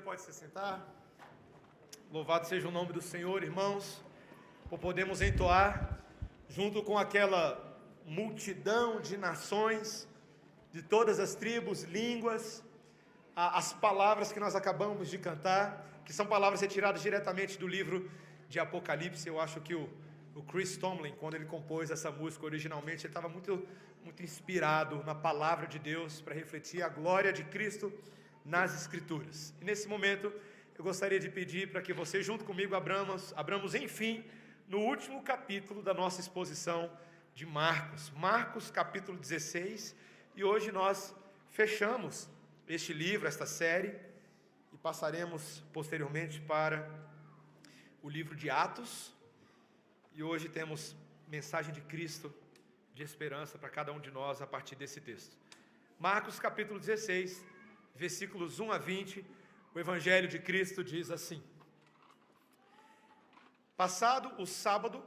pode se sentar. Louvado seja o nome do Senhor, irmãos, por podermos entoar, junto com aquela multidão de nações, de todas as tribos, línguas, as palavras que nós acabamos de cantar, que são palavras retiradas diretamente do livro de Apocalipse. Eu acho que o Chris Tomlin, quando ele compôs essa música originalmente, ele estava muito inspirado na palavra de Deus para refletir a glória de Cristo nas Escrituras. E nesse momento, eu gostaria de pedir para que você, junto comigo, abramos enfim, no último capítulo da nossa exposição de Marcos. Marcos, capítulo 16, e hoje nós fechamos este livro, esta série, e passaremos posteriormente para o livro de Atos, e hoje temos mensagem de Cristo, de esperança para cada um de nós a partir desse texto. Marcos, capítulo 16, versículos 1 a 20, o Evangelho de Cristo diz assim: Passado o sábado,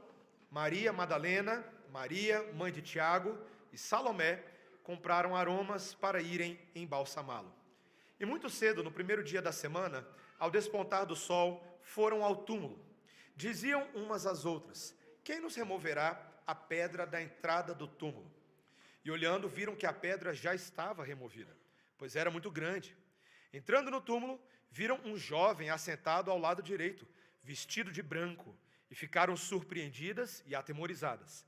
Maria Madalena, Maria, mãe de Tiago, e Salomé compraram aromas para irem embalsamá-lo. E muito cedo, no primeiro dia da semana, ao despontar do sol, foram ao túmulo. Diziam umas às outras: quem nos removerá a pedra da entrada do túmulo? E olhando, viram que a pedra já estava removida, pois era muito grande. Entrando no túmulo, viram um jovem assentado ao lado direito, vestido de branco, e ficaram surpreendidas e atemorizadas.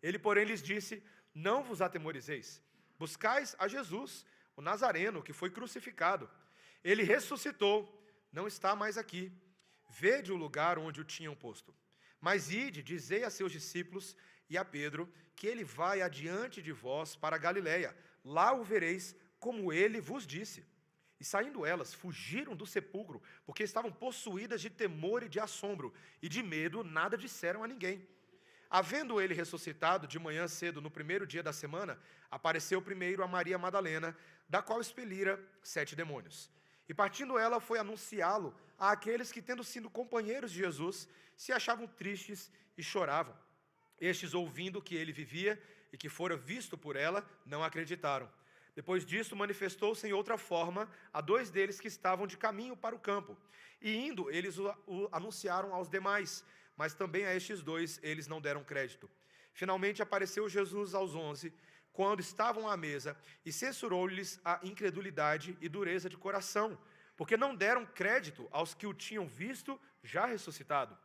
Ele, porém, lhes disse: não vos atemorizeis, buscais a Jesus, o Nazareno, que foi crucificado. Ele ressuscitou, não está mais aqui. Vede o lugar onde o tinham posto. Mas ide, dizei a seus discípulos e a Pedro, que ele vai adiante de vós para a Galiléia. Lá o vereis, como ele vos disse. E saindo elas, fugiram do sepulcro, porque estavam possuídas de temor e de assombro, e de medo nada disseram a ninguém. Havendo ele ressuscitado de manhã cedo, no primeiro dia da semana, apareceu primeiro a Maria Madalena, da qual expelira 7 demônios. E partindo ela, foi anunciá-lo a aqueles que, tendo sido companheiros de Jesus, se achavam tristes e choravam. Estes, ouvindo que ele vivia e que fora visto por ela, não acreditaram. Depois disso, manifestou-se em outra forma a 2 deles que estavam de caminho para o campo. E indo, eles o anunciaram aos demais, mas também a estes 2 eles não deram crédito. Finalmente apareceu Jesus aos 11, quando estavam à mesa, e censurou-lhes a incredulidade e dureza de coração, porque não deram crédito aos que o tinham visto já ressuscitado.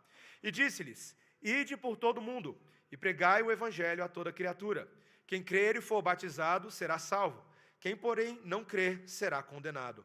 E disse-lhes: ide por todo o mundo, e pregai o evangelho a toda criatura. Quem crer e for batizado será salvo. Quem, porém, não crer será condenado.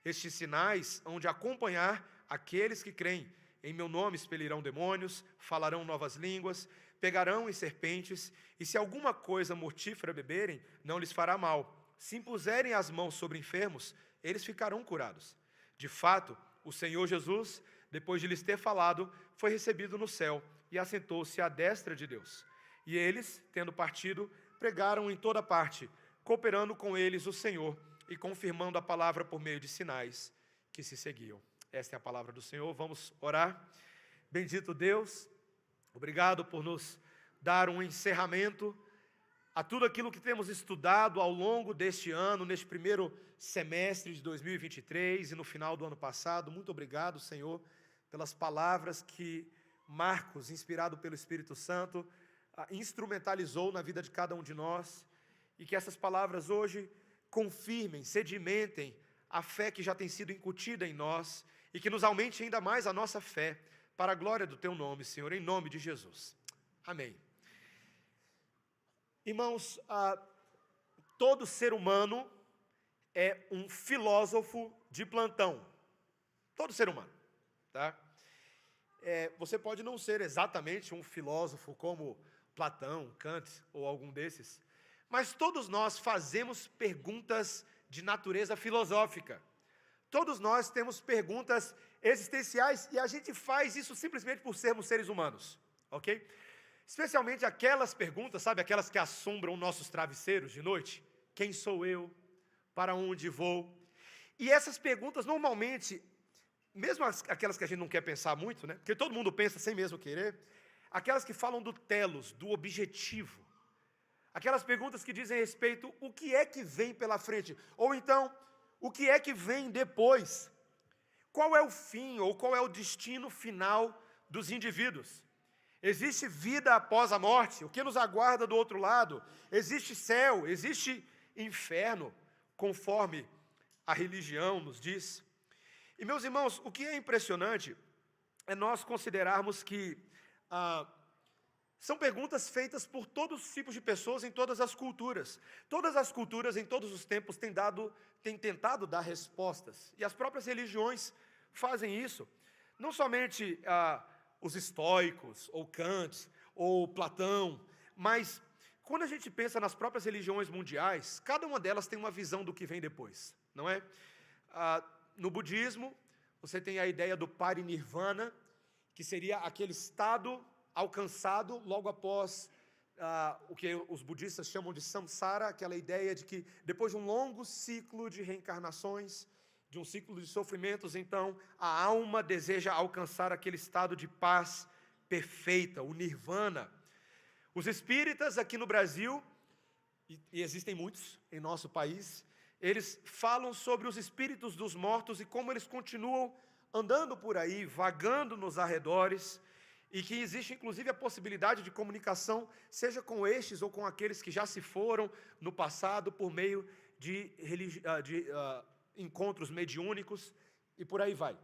Estes sinais hão de acompanhar aqueles que creem. Em meu nome expelirão demônios, falarão novas línguas, pegarão em serpentes, e se alguma coisa mortífera beberem, não lhes fará mal. Se impuserem as mãos sobre enfermos, eles ficarão curados. De fato, o Senhor Jesus, depois de lhes ter falado, foi recebido no céu e assentou-se à destra de Deus. E eles, tendo partido, pregaram em toda parte, cooperando com eles o Senhor e confirmando a palavra por meio de sinais que se seguiam. Esta é a palavra do Senhor. Vamos orar. Bendito Deus, obrigado por nos dar um encerramento a tudo aquilo que temos estudado ao longo deste ano, neste primeiro semestre de 2023 e no final do ano passado. Muito obrigado, Senhor, pelas palavras que Marcos, inspirado pelo Espírito Santo, instrumentalizou na vida de cada um de nós, e que essas palavras hoje confirmem, sedimentem a fé que já tem sido incutida em nós, e que nos aumente ainda mais a nossa fé, para a glória do Teu nome, Senhor, em nome de Jesus. Amém. Irmãos, todo ser humano é um filósofo de plantão. Todo ser humano, tá? Você pode não ser exatamente um filósofo como Platão, Kant ou algum desses, mas todos nós fazemos perguntas de natureza filosófica. Todos nós temos perguntas existenciais e a gente faz isso simplesmente por sermos seres humanos, ok? Especialmente aquelas perguntas, sabe, aquelas que assombram nossos travesseiros de noite. Quem sou eu? Para onde vou? E essas perguntas, normalmente, mesmo aquelas que a gente não quer pensar muito, né? Porque todo mundo pensa sem mesmo querer, aquelas que falam do telos, do objetivo. Aquelas perguntas que dizem respeito o que é que vem pela frente, ou então, o que é que vem depois. Qual é o fim ou qual é o destino final dos indivíduos? Existe vida após a morte? O que nos aguarda do outro lado? Existe céu? Existe inferno? Conforme a religião nos diz. E, meus irmãos, o que é impressionante é nós considerarmos que são perguntas feitas por todos os tipos de pessoas em todas as culturas. Todas as culturas, em todos os tempos, têm tentado dar respostas. E as próprias religiões fazem isso. Não somente os estoicos, ou Kant, ou Platão, mas quando a gente pensa nas próprias religiões mundiais, cada uma delas tem uma visão do que vem depois, não é? No budismo, você tem a ideia do parinirvana, que seria aquele estado alcançado logo após o que os budistas chamam de samsara, aquela ideia de que depois de um longo ciclo de reencarnações, de um ciclo de sofrimentos, então a alma deseja alcançar aquele estado de paz perfeita, o nirvana. Os espíritas aqui no Brasil, e existem muitos em nosso país, eles falam sobre os espíritos dos mortos e como eles continuam andando por aí, vagando nos arredores, e que existe inclusive a possibilidade de comunicação, seja com estes ou com aqueles que já se foram no passado, por meio de encontros mediúnicos, e por aí vai.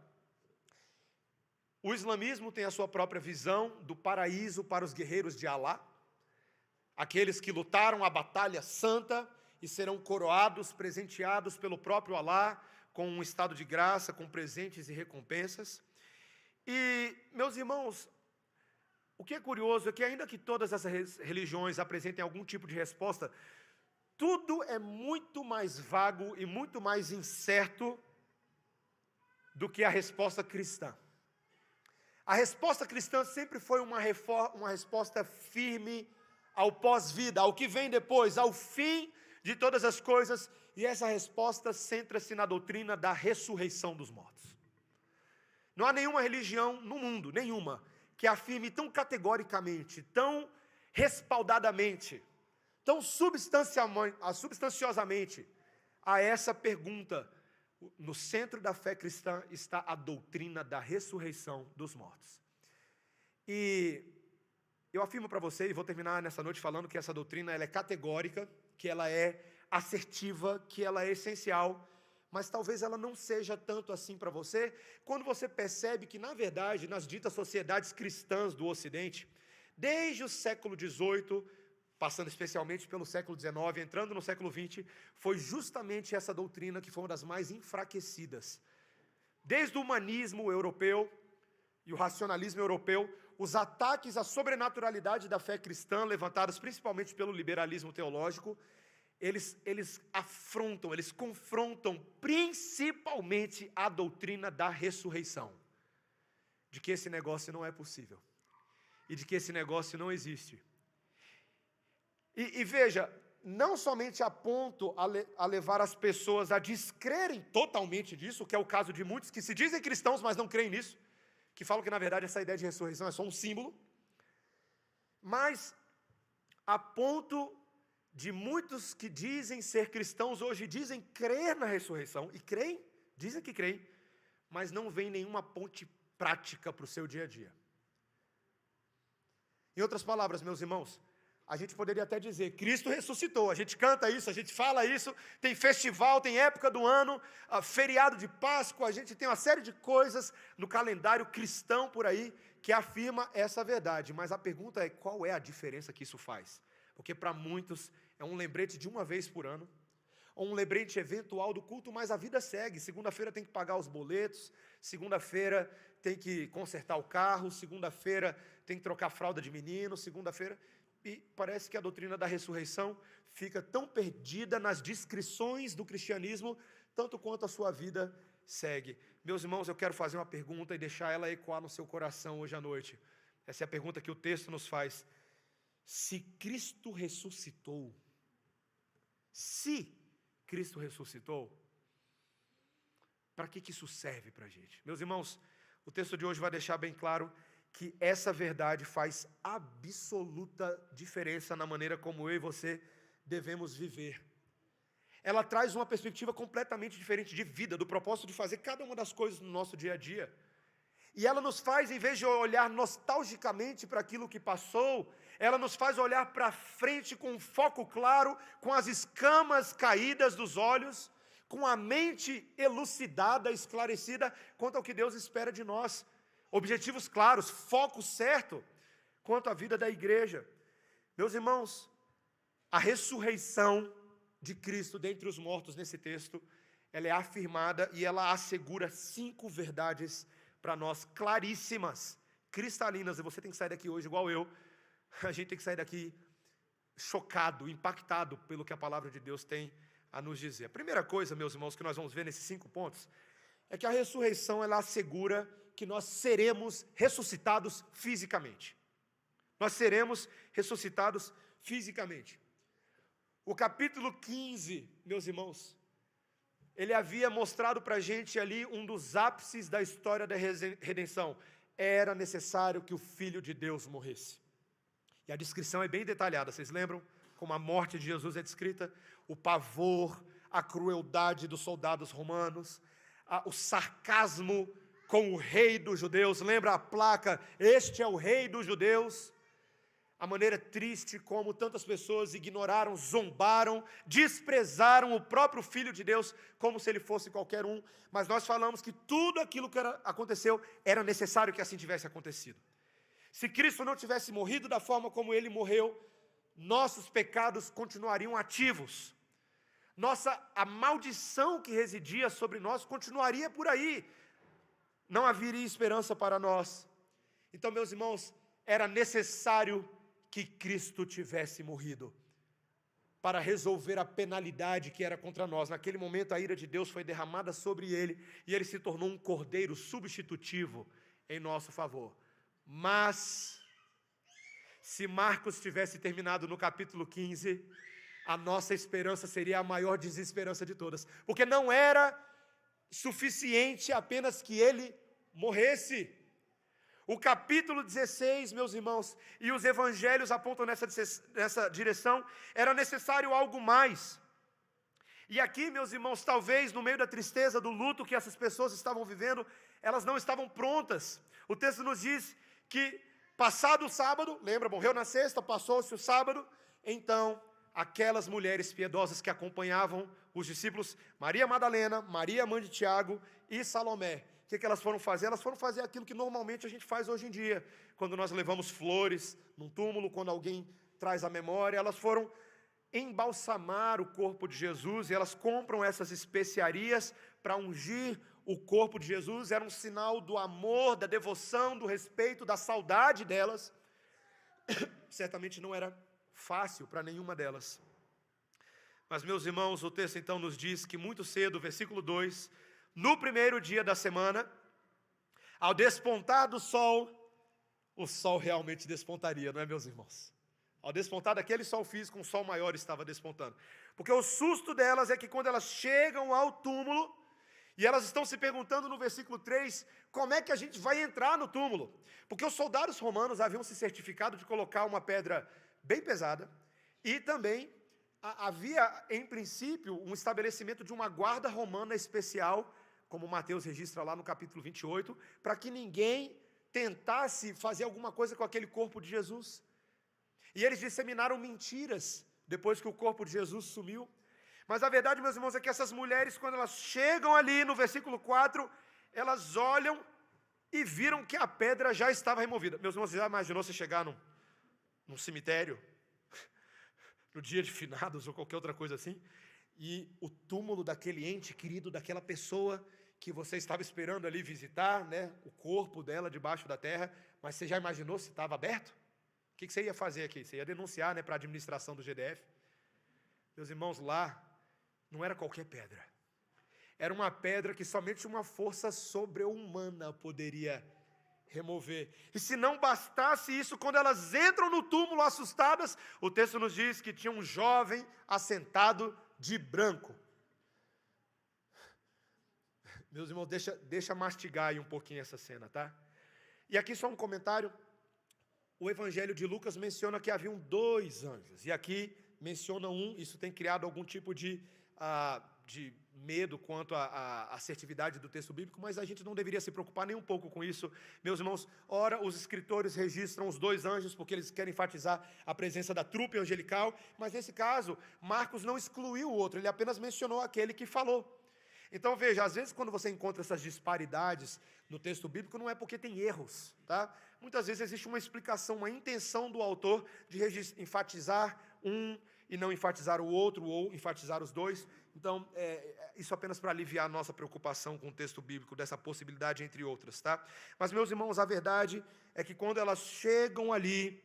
O islamismo tem a sua própria visão do paraíso para os guerreiros de Alá, aqueles que lutaram a batalha santa e serão coroados, presenteados pelo próprio Alá, com um estado de graça, com presentes e recompensas. E, meus irmãos, o que é curioso é que ainda que todas essas religiões apresentem algum tipo de resposta, tudo é muito mais vago e muito mais incerto do que a resposta cristã. A resposta cristã sempre foi uma resposta firme ao pós-vida, ao que vem depois, ao fim de todas as coisas, e essa resposta centra-se na doutrina da ressurreição dos mortos. Não há nenhuma religião no mundo, nenhuma, que afirme tão categoricamente, tão respaldadamente, tão substanciosamente a essa pergunta. No centro da fé cristã está a doutrina da ressurreição dos mortos. E eu afirmo para você, e vou terminar nessa noite falando que essa doutrina ela é categórica, que ela é assertiva, que ela é essencial, mas talvez ela não seja tanto assim para você, quando você percebe que, na verdade, nas ditas sociedades cristãs do Ocidente, desde o século XVIII, passando especialmente pelo século XIX, entrando no século XX, foi justamente essa doutrina que foi uma das mais enfraquecidas. Desde o humanismo europeu e o racionalismo europeu, os ataques à sobrenaturalidade da fé cristã, levantados principalmente pelo liberalismo teológico, eles afrontam, eles confrontam principalmente a doutrina da ressurreição, de que esse negócio não é possível, e de que esse negócio não existe. E veja, não somente a ponto a levar as pessoas a descrerem totalmente disso, que é o caso de muitos que se dizem cristãos, mas não creem nisso, que falam que na verdade essa ideia de ressurreição é só um símbolo, mas a ponto de muitos que dizem ser cristãos hoje dizem crer na ressurreição, e creem, dizem que creem, mas não vem nenhuma ponte prática para o seu dia a dia. Em outras palavras, meus irmãos, a gente poderia até dizer, Cristo ressuscitou, a gente canta isso, a gente fala isso, tem festival, tem época do ano, feriado de Páscoa, a gente tem uma série de coisas no calendário cristão por aí que afirma essa verdade, mas a pergunta é, qual é a diferença que isso faz? Porque para muitos é um lembrete de uma vez por ano, ou um lembrete eventual do culto, mas a vida segue, segunda-feira tem que pagar os boletos, segunda-feira tem que consertar o carro, segunda-feira tem que trocar a fralda de menino, segunda-feira... E parece que a doutrina da ressurreição fica tão perdida nas descrições do cristianismo, tanto quanto a sua vida segue. Meus irmãos, eu quero fazer uma pergunta e deixar ela ecoar no seu coração hoje à noite. Essa é a pergunta que o texto nos faz. Se Cristo ressuscitou, para que isso serve para a gente? Meus irmãos, o texto de hoje vai deixar bem claro que essa verdade faz absoluta diferença na maneira como eu e você devemos viver. ela traz uma perspectiva completamente diferente de vida, do propósito de fazer cada uma das coisas no nosso dia a dia. E ela nos faz, em vez de olhar nostalgicamente para aquilo que passou, ela nos faz olhar para frente com um foco claro, com as escamas caídas dos olhos, com a mente elucidada, esclarecida quanto ao que Deus espera de nós. Objetivos claros, foco certo quanto à vida da igreja. Meus irmãos, a ressurreição de Cristo dentre os mortos nesse texto, ela é afirmada e ela assegura 5 verdades para nós, claríssimas, cristalinas. E você tem que sair daqui hoje igual eu. A gente tem que sair daqui chocado, impactado pelo que a palavra de Deus tem a nos dizer. A primeira coisa, meus irmãos, que nós vamos ver nesses 5 pontos, é que a ressurreição, ela assegura que nós seremos ressuscitados fisicamente. Nós seremos ressuscitados fisicamente. O capítulo 15, meus irmãos, ele havia mostrado para a gente ali um dos ápices da história da redenção. Era necessário que o Filho de Deus morresse. E a descrição é bem detalhada, vocês lembram? Como a morte de Jesus é descrita, o pavor, a crueldade dos soldados romanos, o sarcasmo com o rei dos judeus, lembra a placa, este é o rei dos judeus? A maneira triste como tantas pessoas ignoraram, zombaram, desprezaram o próprio Filho de Deus, como se ele fosse qualquer um, mas nós falamos que tudo aquilo que aconteceu, era necessário que assim tivesse acontecido. Se Cristo não tivesse morrido da forma como ele morreu, nossos pecados continuariam ativos. A maldição que residia sobre nós continuaria por aí. Não haveria esperança para nós. Então, meus irmãos, era necessário que Cristo tivesse morrido para resolver a penalidade que era contra nós. Naquele momento, a ira de Deus foi derramada sobre ele e ele se tornou um cordeiro substitutivo em nosso favor. Mas, se Marcos tivesse terminado no capítulo 15, a nossa esperança seria a maior desesperança de todas, porque não era suficiente apenas que ele morresse. O capítulo 16, meus irmãos, e os evangelhos apontam nessa direção, era necessário algo mais. E aqui, meus irmãos, talvez no meio da tristeza, do luto que essas pessoas estavam vivendo, elas não estavam prontas. O texto nos diz que, passado o sábado, lembra, morreu na sexta, passou-se o sábado, então aquelas mulheres piedosas que acompanhavam os discípulos, Maria Madalena, Maria, mãe de Tiago e Salomé, o que elas foram fazer? Elas foram fazer aquilo que normalmente a gente faz hoje em dia, quando nós levamos flores num túmulo, quando alguém traz a memória, elas foram embalsamar o corpo de Jesus, e elas compram essas especiarias para ungir o corpo de Jesus. Era um sinal do amor, da devoção, do respeito, da saudade delas. Certamente não era fácil para nenhuma delas. Mas, meus irmãos, o texto então nos diz que muito cedo, versículo 2, no primeiro dia da semana, ao despontar do sol, o sol realmente despontaria, não é, meus irmãos? Ao despontar daquele sol físico, um sol maior estava despontando. Porque o susto delas é que quando elas chegam ao túmulo, e elas estão se perguntando no versículo 3, como é que a gente vai entrar no túmulo? Porque os soldados romanos haviam se certificado de colocar uma pedra bem pesada, e também havia, em princípio, um estabelecimento de uma guarda romana especial, como Mateus registra lá no capítulo 28, para que ninguém tentasse fazer alguma coisa com aquele corpo de Jesus. E eles disseminaram mentiras depois que o corpo de Jesus sumiu. Mas a verdade, meus irmãos, é que essas mulheres, quando elas chegam ali no versículo 4, elas olham e viram que a pedra já estava removida. Meus irmãos, você já imaginou você chegar num cemitério, no dia de finados ou qualquer outra coisa assim, e o túmulo daquele ente querido, daquela pessoa que você estava esperando ali visitar, né, o corpo dela debaixo da terra, mas você já imaginou se estava aberto? O que você ia fazer aqui? Você ia denunciar, né, para a administração do GDF? Meus irmãos, lá não era qualquer pedra. Era uma pedra que somente uma força sobre-humana poderia remover. E se não bastasse isso, quando elas entram no túmulo assustadas, o texto nos diz que tinha um jovem assentado de branco. Meus irmãos, deixa mastigar aí um pouquinho essa cena, tá? E aqui só um comentário. O Evangelho de Lucas menciona que haviam 2 anjos. E aqui menciona um, isso tem criado algum tipo de de medo quanto à assertividade do texto bíblico, mas a gente não deveria se preocupar nem um pouco com isso. Meus irmãos, ora, os escritores registram os dois anjos porque eles querem enfatizar a presença da trupe angelical, mas nesse caso, Marcos não excluiu o outro, ele apenas mencionou aquele que falou. Então veja, às vezes quando você encontra essas disparidades no texto bíblico, não é porque tem erros, tá? Muitas vezes existe uma explicação, uma intenção do autor de enfatizar um e não enfatizar o outro, ou enfatizar os dois. Então, isso apenas para aliviar a nossa preocupação com o texto bíblico, dessa possibilidade, entre outras, tá? Mas, meus irmãos, a verdade é que quando elas chegam ali,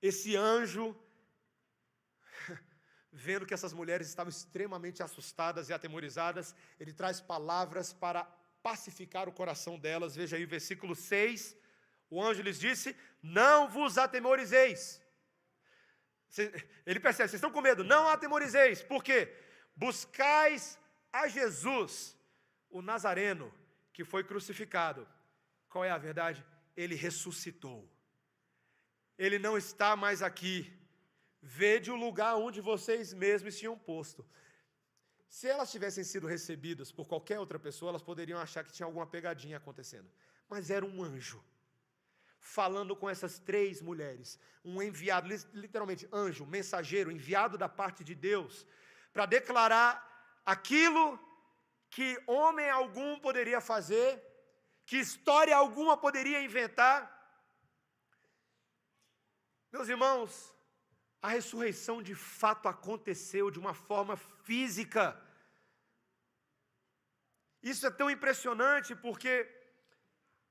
esse anjo, vendo que essas mulheres estavam extremamente assustadas e atemorizadas, ele traz palavras para pacificar o coração delas. Veja aí o versículo 6, o anjo lhes disse: não vos atemorizeis. Ele percebe, vocês estão com medo, não atemorizeis. Por quê? Buscais a Jesus, o Nazareno, que foi crucificado. Qual é a verdade? Ele ressuscitou. Ele não está mais aqui. Vede o lugar onde vocês mesmos tinham posto. Se elas tivessem sido recebidas por qualquer outra pessoa, elas poderiam achar que tinha alguma pegadinha acontecendo. Mas era um anjo falando com essas três mulheres, um enviado, literalmente anjo, mensageiro, enviado da parte de Deus, para declarar aquilo que homem algum poderia fazer, que história alguma poderia inventar. Meus irmãos, a ressurreição de fato aconteceu de uma forma física. Isso é tão impressionante porque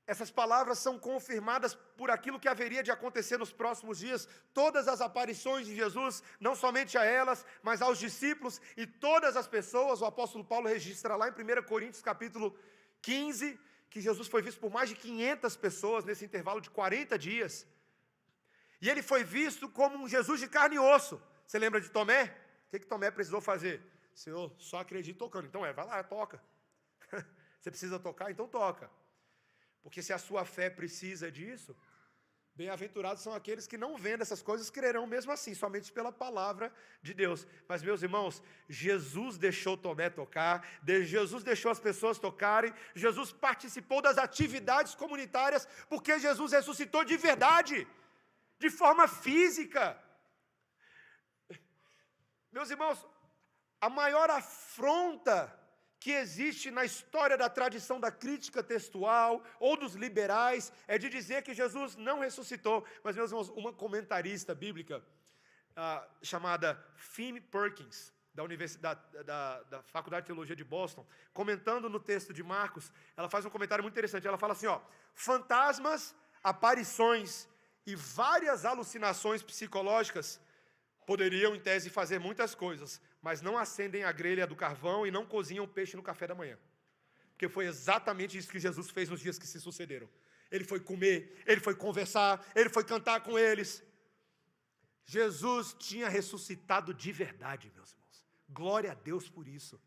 essas palavras são confirmadas por aquilo que haveria de acontecer nos próximos dias. Todas as aparições de Jesus, não somente a elas, mas aos discípulos e todas as pessoas. O apóstolo Paulo registra lá em 1 Coríntios capítulo 15, que Jesus foi visto por mais de 500 pessoas nesse intervalo de 40 dias. E ele foi visto como um Jesus de carne e osso. Você lembra de Tomé? O que Tomé precisou fazer? Senhor, só acredito tocando. Então vai lá, toca. Você precisa tocar? Então toca. Porque se a sua fé precisa disso, bem-aventurados são aqueles que não vendo essas coisas, crerão mesmo assim, somente pela palavra de Deus. Mas, meus irmãos, Jesus deixou Tomé tocar, Jesus deixou as pessoas tocarem, Jesus participou das atividades comunitárias, porque Jesus ressuscitou de verdade, de forma física. Meus irmãos, a maior afronta que existe na história da tradição da crítica textual ou dos liberais é de dizer que Jesus não ressuscitou. Mas, meus irmãos, uma comentarista bíblica chamada Finn Perkins, da Faculdade de Teologia de Boston, comentando no texto de Marcos, ela faz um comentário muito interessante. Ela fala assim, fantasmas, aparições e várias alucinações psicológicas poderiam, em tese, fazer muitas coisas, mas não acendem a grelha do carvão e não cozinham o peixe no café da manhã. Porque foi exatamente isso que Jesus fez nos dias que se sucederam. Ele foi comer, ele foi conversar, ele foi cantar com eles. Jesus tinha ressuscitado de verdade, meus irmãos. Glória a Deus por isso.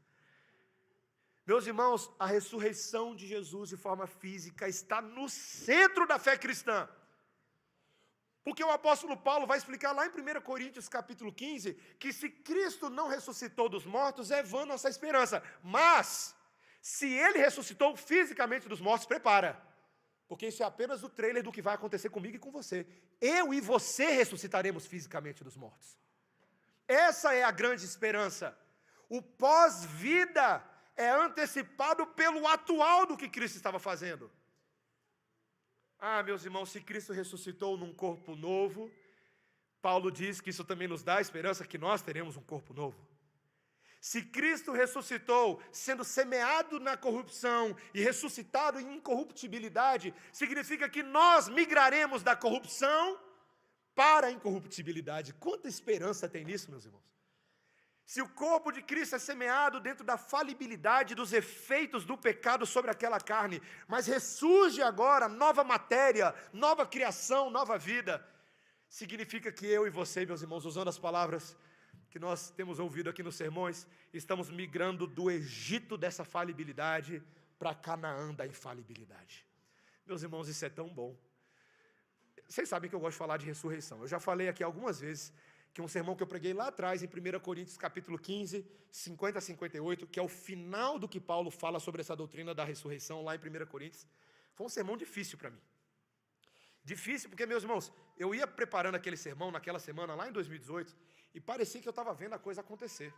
Meus irmãos, a ressurreição de Jesus de forma física está no centro da fé cristã. Porque o apóstolo Paulo vai explicar lá em 1 Coríntios capítulo 15, que se Cristo não ressuscitou dos mortos, é vã nossa esperança. Mas, se Ele ressuscitou fisicamente dos mortos, prepara. Porque isso é apenas o trailer do que vai acontecer comigo e com você. Eu e você ressuscitaremos fisicamente dos mortos. Essa é a grande esperança. O pós-vida é antecipado pelo atual do que Cristo estava fazendo. Meus irmãos, se Cristo ressuscitou num corpo novo, Paulo diz que isso também nos dá a esperança que nós teremos um corpo novo. Se Cristo ressuscitou, sendo semeado na corrupção e ressuscitado em incorruptibilidade, significa que nós migraremos da corrupção para a incorruptibilidade. Quanta esperança tem nisso, meus irmãos? Se o corpo de Cristo é semeado dentro da falibilidade dos efeitos do pecado sobre aquela carne, mas ressurge agora nova matéria, nova criação, nova vida, significa que eu e você, meus irmãos, usando as palavras que nós temos ouvido aqui nos sermões, estamos migrando do Egito dessa falibilidade para Canaã da infalibilidade. Meus irmãos, isso é tão bom. Vocês sabem que eu gosto de falar de ressurreição. Eu já falei aqui algumas vezes que é um sermão que eu preguei lá atrás, em 1 Coríntios capítulo 15, 50 a 58, que é o final do que Paulo fala sobre essa doutrina da ressurreição, lá em 1 Coríntios. Foi um sermão difícil para mim. Difícil porque, meus irmãos, eu ia preparando aquele sermão naquela semana, lá em 2018, e parecia que eu estava vendo a coisa acontecer.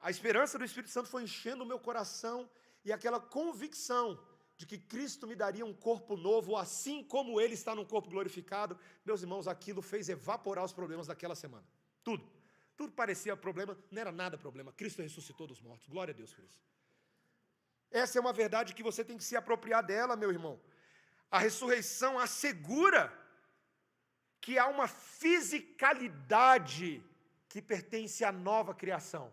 A esperança do Espírito Santo foi enchendo o meu coração, e aquela convicção de que Cristo me daria um corpo novo, assim como Ele está num corpo glorificado, meus irmãos, aquilo fez evaporar os problemas daquela semana. Tudo. Tudo parecia problema, não era nada problema. Cristo ressuscitou dos mortos. Glória a Deus por isso. Essa é uma verdade que você tem que se apropriar dela, meu irmão. A ressurreição assegura que há uma fisicalidade que pertence à nova criação.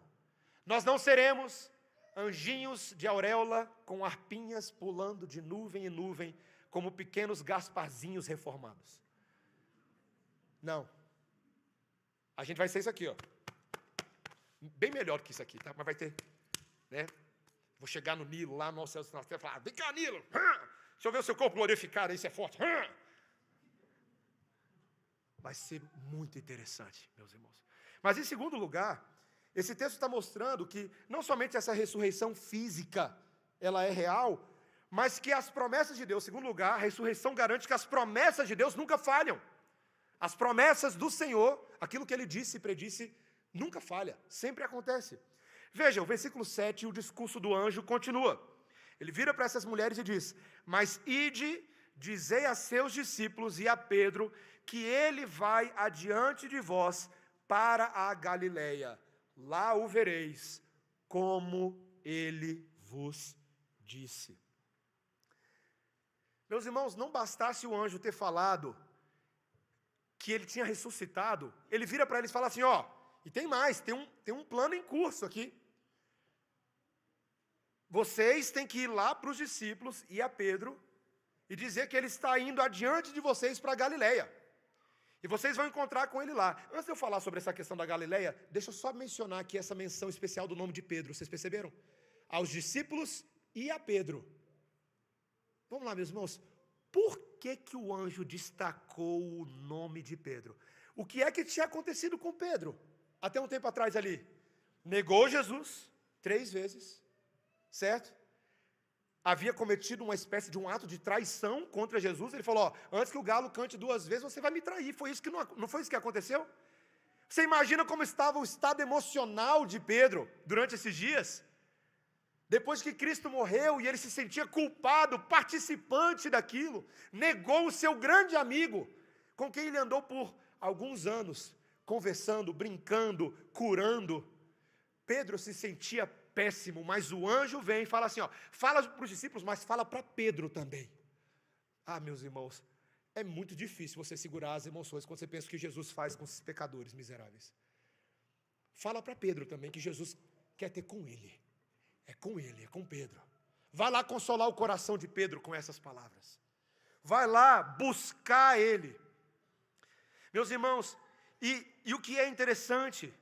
Nós não seremos anjinhos de auréola com arpinhas pulando de nuvem em nuvem, como pequenos Gasparzinhos reformados. Não. A gente vai ser isso aqui, ó. Bem melhor que isso aqui, tá? Mas vai ter, né? Vou chegar no Nilo, lá no céu, e falar, vem cá, Nilo! Deixa eu ver o seu corpo glorificado, aí você é forte. Vai ser muito interessante, meus irmãos. Mas em segundo lugar, esse texto está mostrando que não somente essa ressurreição física, ela é real, mas que as promessas de Deus, em segundo lugar, a ressurreição garante que as promessas de Deus nunca falham. As promessas do Senhor, aquilo que Ele disse e predisse, nunca falha, sempre acontece. Veja, o versículo 7, o discurso do anjo continua. Ele vira para essas mulheres e diz, mas ide, dizei a seus discípulos e a Pedro, que ele vai adiante de vós para a Galileia. Lá o vereis, como ele vos disse. Meus irmãos, não bastasse o anjo ter falado que ele tinha ressuscitado, ele vira para eles e fala assim, ó, e tem mais, tem um plano em curso aqui. Vocês têm que ir lá para os discípulos e a Pedro e dizer que ele está indo adiante de vocês para a Galileia. E vocês vão encontrar com ele lá. Antes de eu falar sobre essa questão da Galileia, deixa eu só mencionar aqui essa menção especial do nome de Pedro. Vocês perceberam? Aos discípulos e a Pedro. Vamos lá, meus irmãos. Por que o anjo destacou o nome de Pedro? O que é que tinha acontecido com Pedro? Até um tempo atrás ali. Negou Jesus 3 vezes. Certo? Havia cometido uma espécie de um ato de traição contra Jesus. Ele falou, ó, antes que o galo cante 2 vezes, você vai me trair. Não foi isso que aconteceu? Você imagina como estava o estado emocional de Pedro durante esses dias? Depois que Cristo morreu e ele se sentia culpado, participante daquilo, negou o seu grande amigo, com quem ele andou por alguns anos, conversando, brincando, curando. Pedro se sentia péssimo, mas o anjo vem e fala assim, ó, fala para os discípulos, mas fala para Pedro também. Ah, meus irmãos, é muito difícil você segurar as emoções quando você pensa o que Jesus faz com esses pecadores miseráveis. Fala para Pedro também que Jesus quer ter com ele. É com ele, é com Pedro. Vai lá consolar o coração de Pedro com essas palavras. Vai lá buscar ele. Meus irmãos, e o que é interessante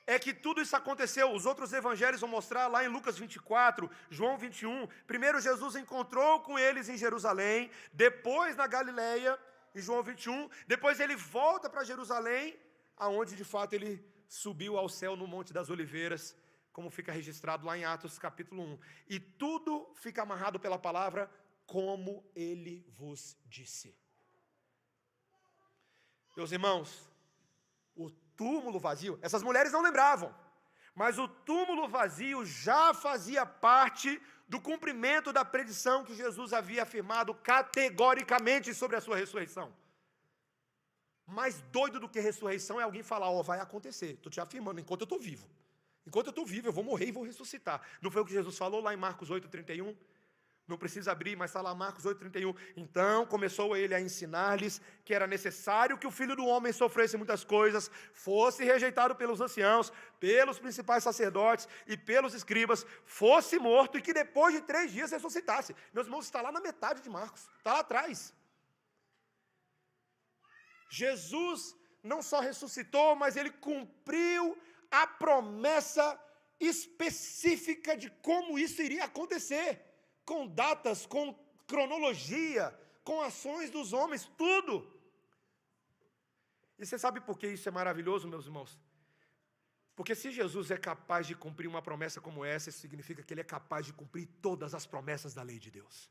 é que tudo isso aconteceu, os outros evangelhos vão mostrar lá em Lucas 24, João 21, primeiro Jesus encontrou com eles em Jerusalém, depois na Galileia, em João 21, depois ele volta para Jerusalém, aonde de fato ele subiu ao céu no Monte das Oliveiras, como fica registrado lá em Atos capítulo 1. E tudo fica amarrado pela palavra, como ele vos disse. Meus irmãos, o túmulo vazio, essas mulheres não lembravam, mas o túmulo vazio já fazia parte do cumprimento da predição que Jesus havia afirmado categoricamente sobre a sua ressurreição. Mais doido do que ressurreição é alguém falar, ó, vai acontecer, estou te afirmando, enquanto eu estou vivo. Enquanto eu estou vivo, eu vou morrer e vou ressuscitar. Não foi o que Jesus falou lá em Marcos 8:31? Não precisa abrir, mas está lá Marcos 8:31. Então começou ele a ensinar-lhes que era necessário que o Filho do Homem sofresse muitas coisas, fosse rejeitado pelos anciãos, pelos principais sacerdotes e pelos escribas, fosse morto e que depois de 3 dias ressuscitasse. Meus irmãos, está lá na metade de Marcos, está lá atrás. Jesus não só ressuscitou, mas ele cumpriu a promessa específica de como isso iria acontecer. Com datas, com cronologia, com ações dos homens, tudo. E você sabe por que isso é maravilhoso, meus irmãos? Porque se Jesus é capaz de cumprir uma promessa como essa, isso significa que Ele é capaz de cumprir todas as promessas da lei de Deus.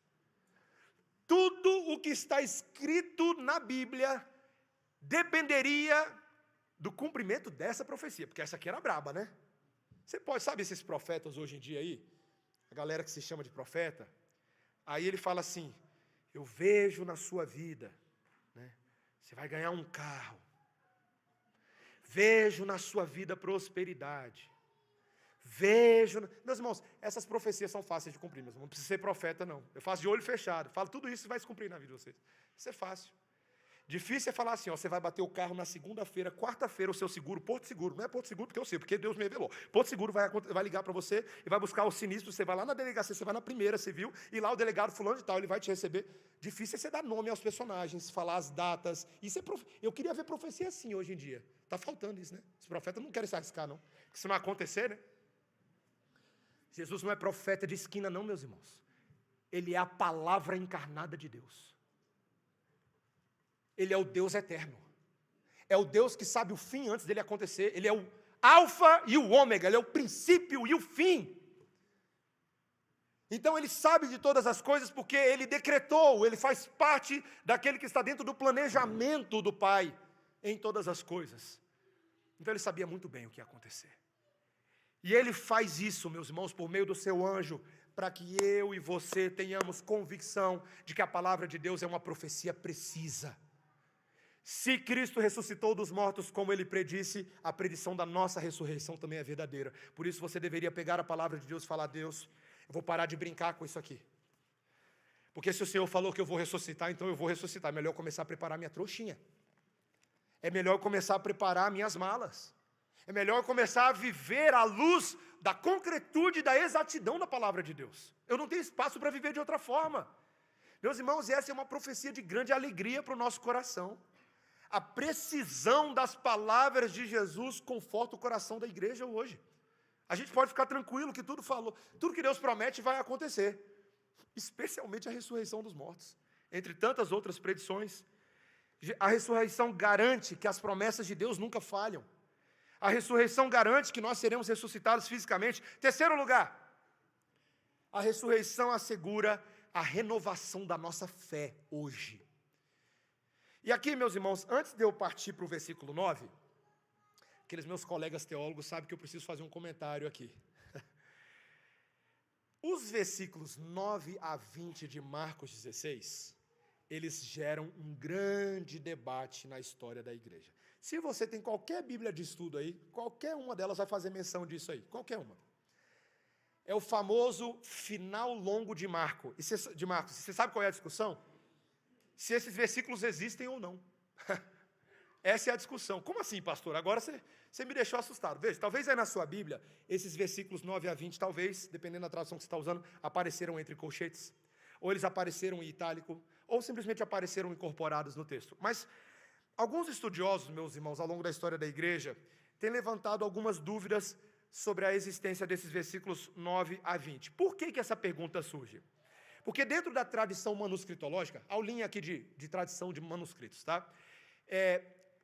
Tudo o que está escrito na Bíblia dependeria do cumprimento dessa profecia, porque essa aqui era braba, né? Você pode, sabe esses profetas hoje em dia aí? A galera que se chama de profeta. Aí ele fala assim, eu vejo na sua vida, né? Você vai ganhar um carro. Vejo na sua vida prosperidade. Meus irmãos, essas profecias são fáceis de cumprir, não precisa ser profeta não. Eu faço de olho fechado, falo tudo isso vai se cumprir na vida de vocês. Isso é fácil. Difícil é falar assim, ó, você vai bater o carro na segunda-feira, quarta-feira, o seu seguro, Porto Seguro, não é Porto Seguro porque eu sei, porque Deus me revelou. Porto Seguro vai ligar para você e vai buscar o sinistro, você vai lá na delegacia, você vai na primeira civil, e lá o delegado fulano de tal, ele vai te receber. Difícil é você dar nome aos personagens, falar as datas. Isso eu queria ver profecia assim hoje em dia. Está faltando isso, né? Os profetas não querem se arriscar, não. Porque se não acontecer, né? Jesus não é profeta de esquina, não, meus irmãos. Ele é a palavra encarnada de Deus. Ele é o Deus eterno. É o Deus que sabe o fim antes dele acontecer. Ele é o alfa e o ômega. Ele é o princípio e o fim. Então ele sabe de todas as coisas porque ele decretou. Ele faz parte daquele que está dentro do planejamento do Pai em todas as coisas. Então ele sabia muito bem o que ia acontecer. E ele faz isso, meus irmãos, por meio do seu anjo, para que eu e você tenhamos convicção de que a palavra de Deus é uma profecia precisa. Se Cristo ressuscitou dos mortos como Ele predisse, a predição da nossa ressurreição também é verdadeira. Por isso você deveria pegar a palavra de Deus e falar, Deus, eu vou parar de brincar com isso aqui. Porque se o Senhor falou que eu vou ressuscitar, então eu vou ressuscitar. É melhor eu começar a preparar minha trouxinha. É melhor eu começar a preparar minhas malas. É melhor eu começar a viver à luz da concretude e da exatidão da palavra de Deus. Eu não tenho espaço para viver de outra forma. Meus irmãos, essa é uma profecia de grande alegria para o nosso coração. A precisão das palavras de Jesus conforta o coração da igreja hoje. A gente pode ficar tranquilo que tudo que Deus promete vai acontecer. Especialmente a ressurreição dos mortos. Entre tantas outras predições. A ressurreição garante que as promessas de Deus nunca falham. A ressurreição garante que nós seremos ressuscitados fisicamente. Terceiro lugar, a ressurreição assegura a renovação da nossa fé hoje. E aqui, meus irmãos, antes de eu partir para o versículo 9, aqueles meus colegas teólogos sabem que eu preciso fazer um comentário aqui. Os versículos 9 a 20 de Marcos 16, eles geram um grande debate na história da igreja. Se você tem qualquer Bíblia de estudo aí, qualquer uma delas vai fazer menção disso aí, qualquer uma. É o famoso final longo de Marcos. Você sabe qual é a discussão? Se esses versículos existem ou não. Essa é a discussão. Como assim, pastor? Agora você me deixou assustado. Veja, talvez aí na sua Bíblia, esses versículos 9 a 20, talvez, dependendo da tradução que você está usando, apareceram entre colchetes, ou eles apareceram em itálico, ou simplesmente apareceram incorporados no texto. Mas alguns estudiosos, meus irmãos, ao longo da história da igreja, têm levantado algumas dúvidas sobre a existência desses versículos 9 a 20. Por que essa pergunta surge? Porque dentro da tradição manuscritológica, aulinha aqui de tradição de manuscritos, tá?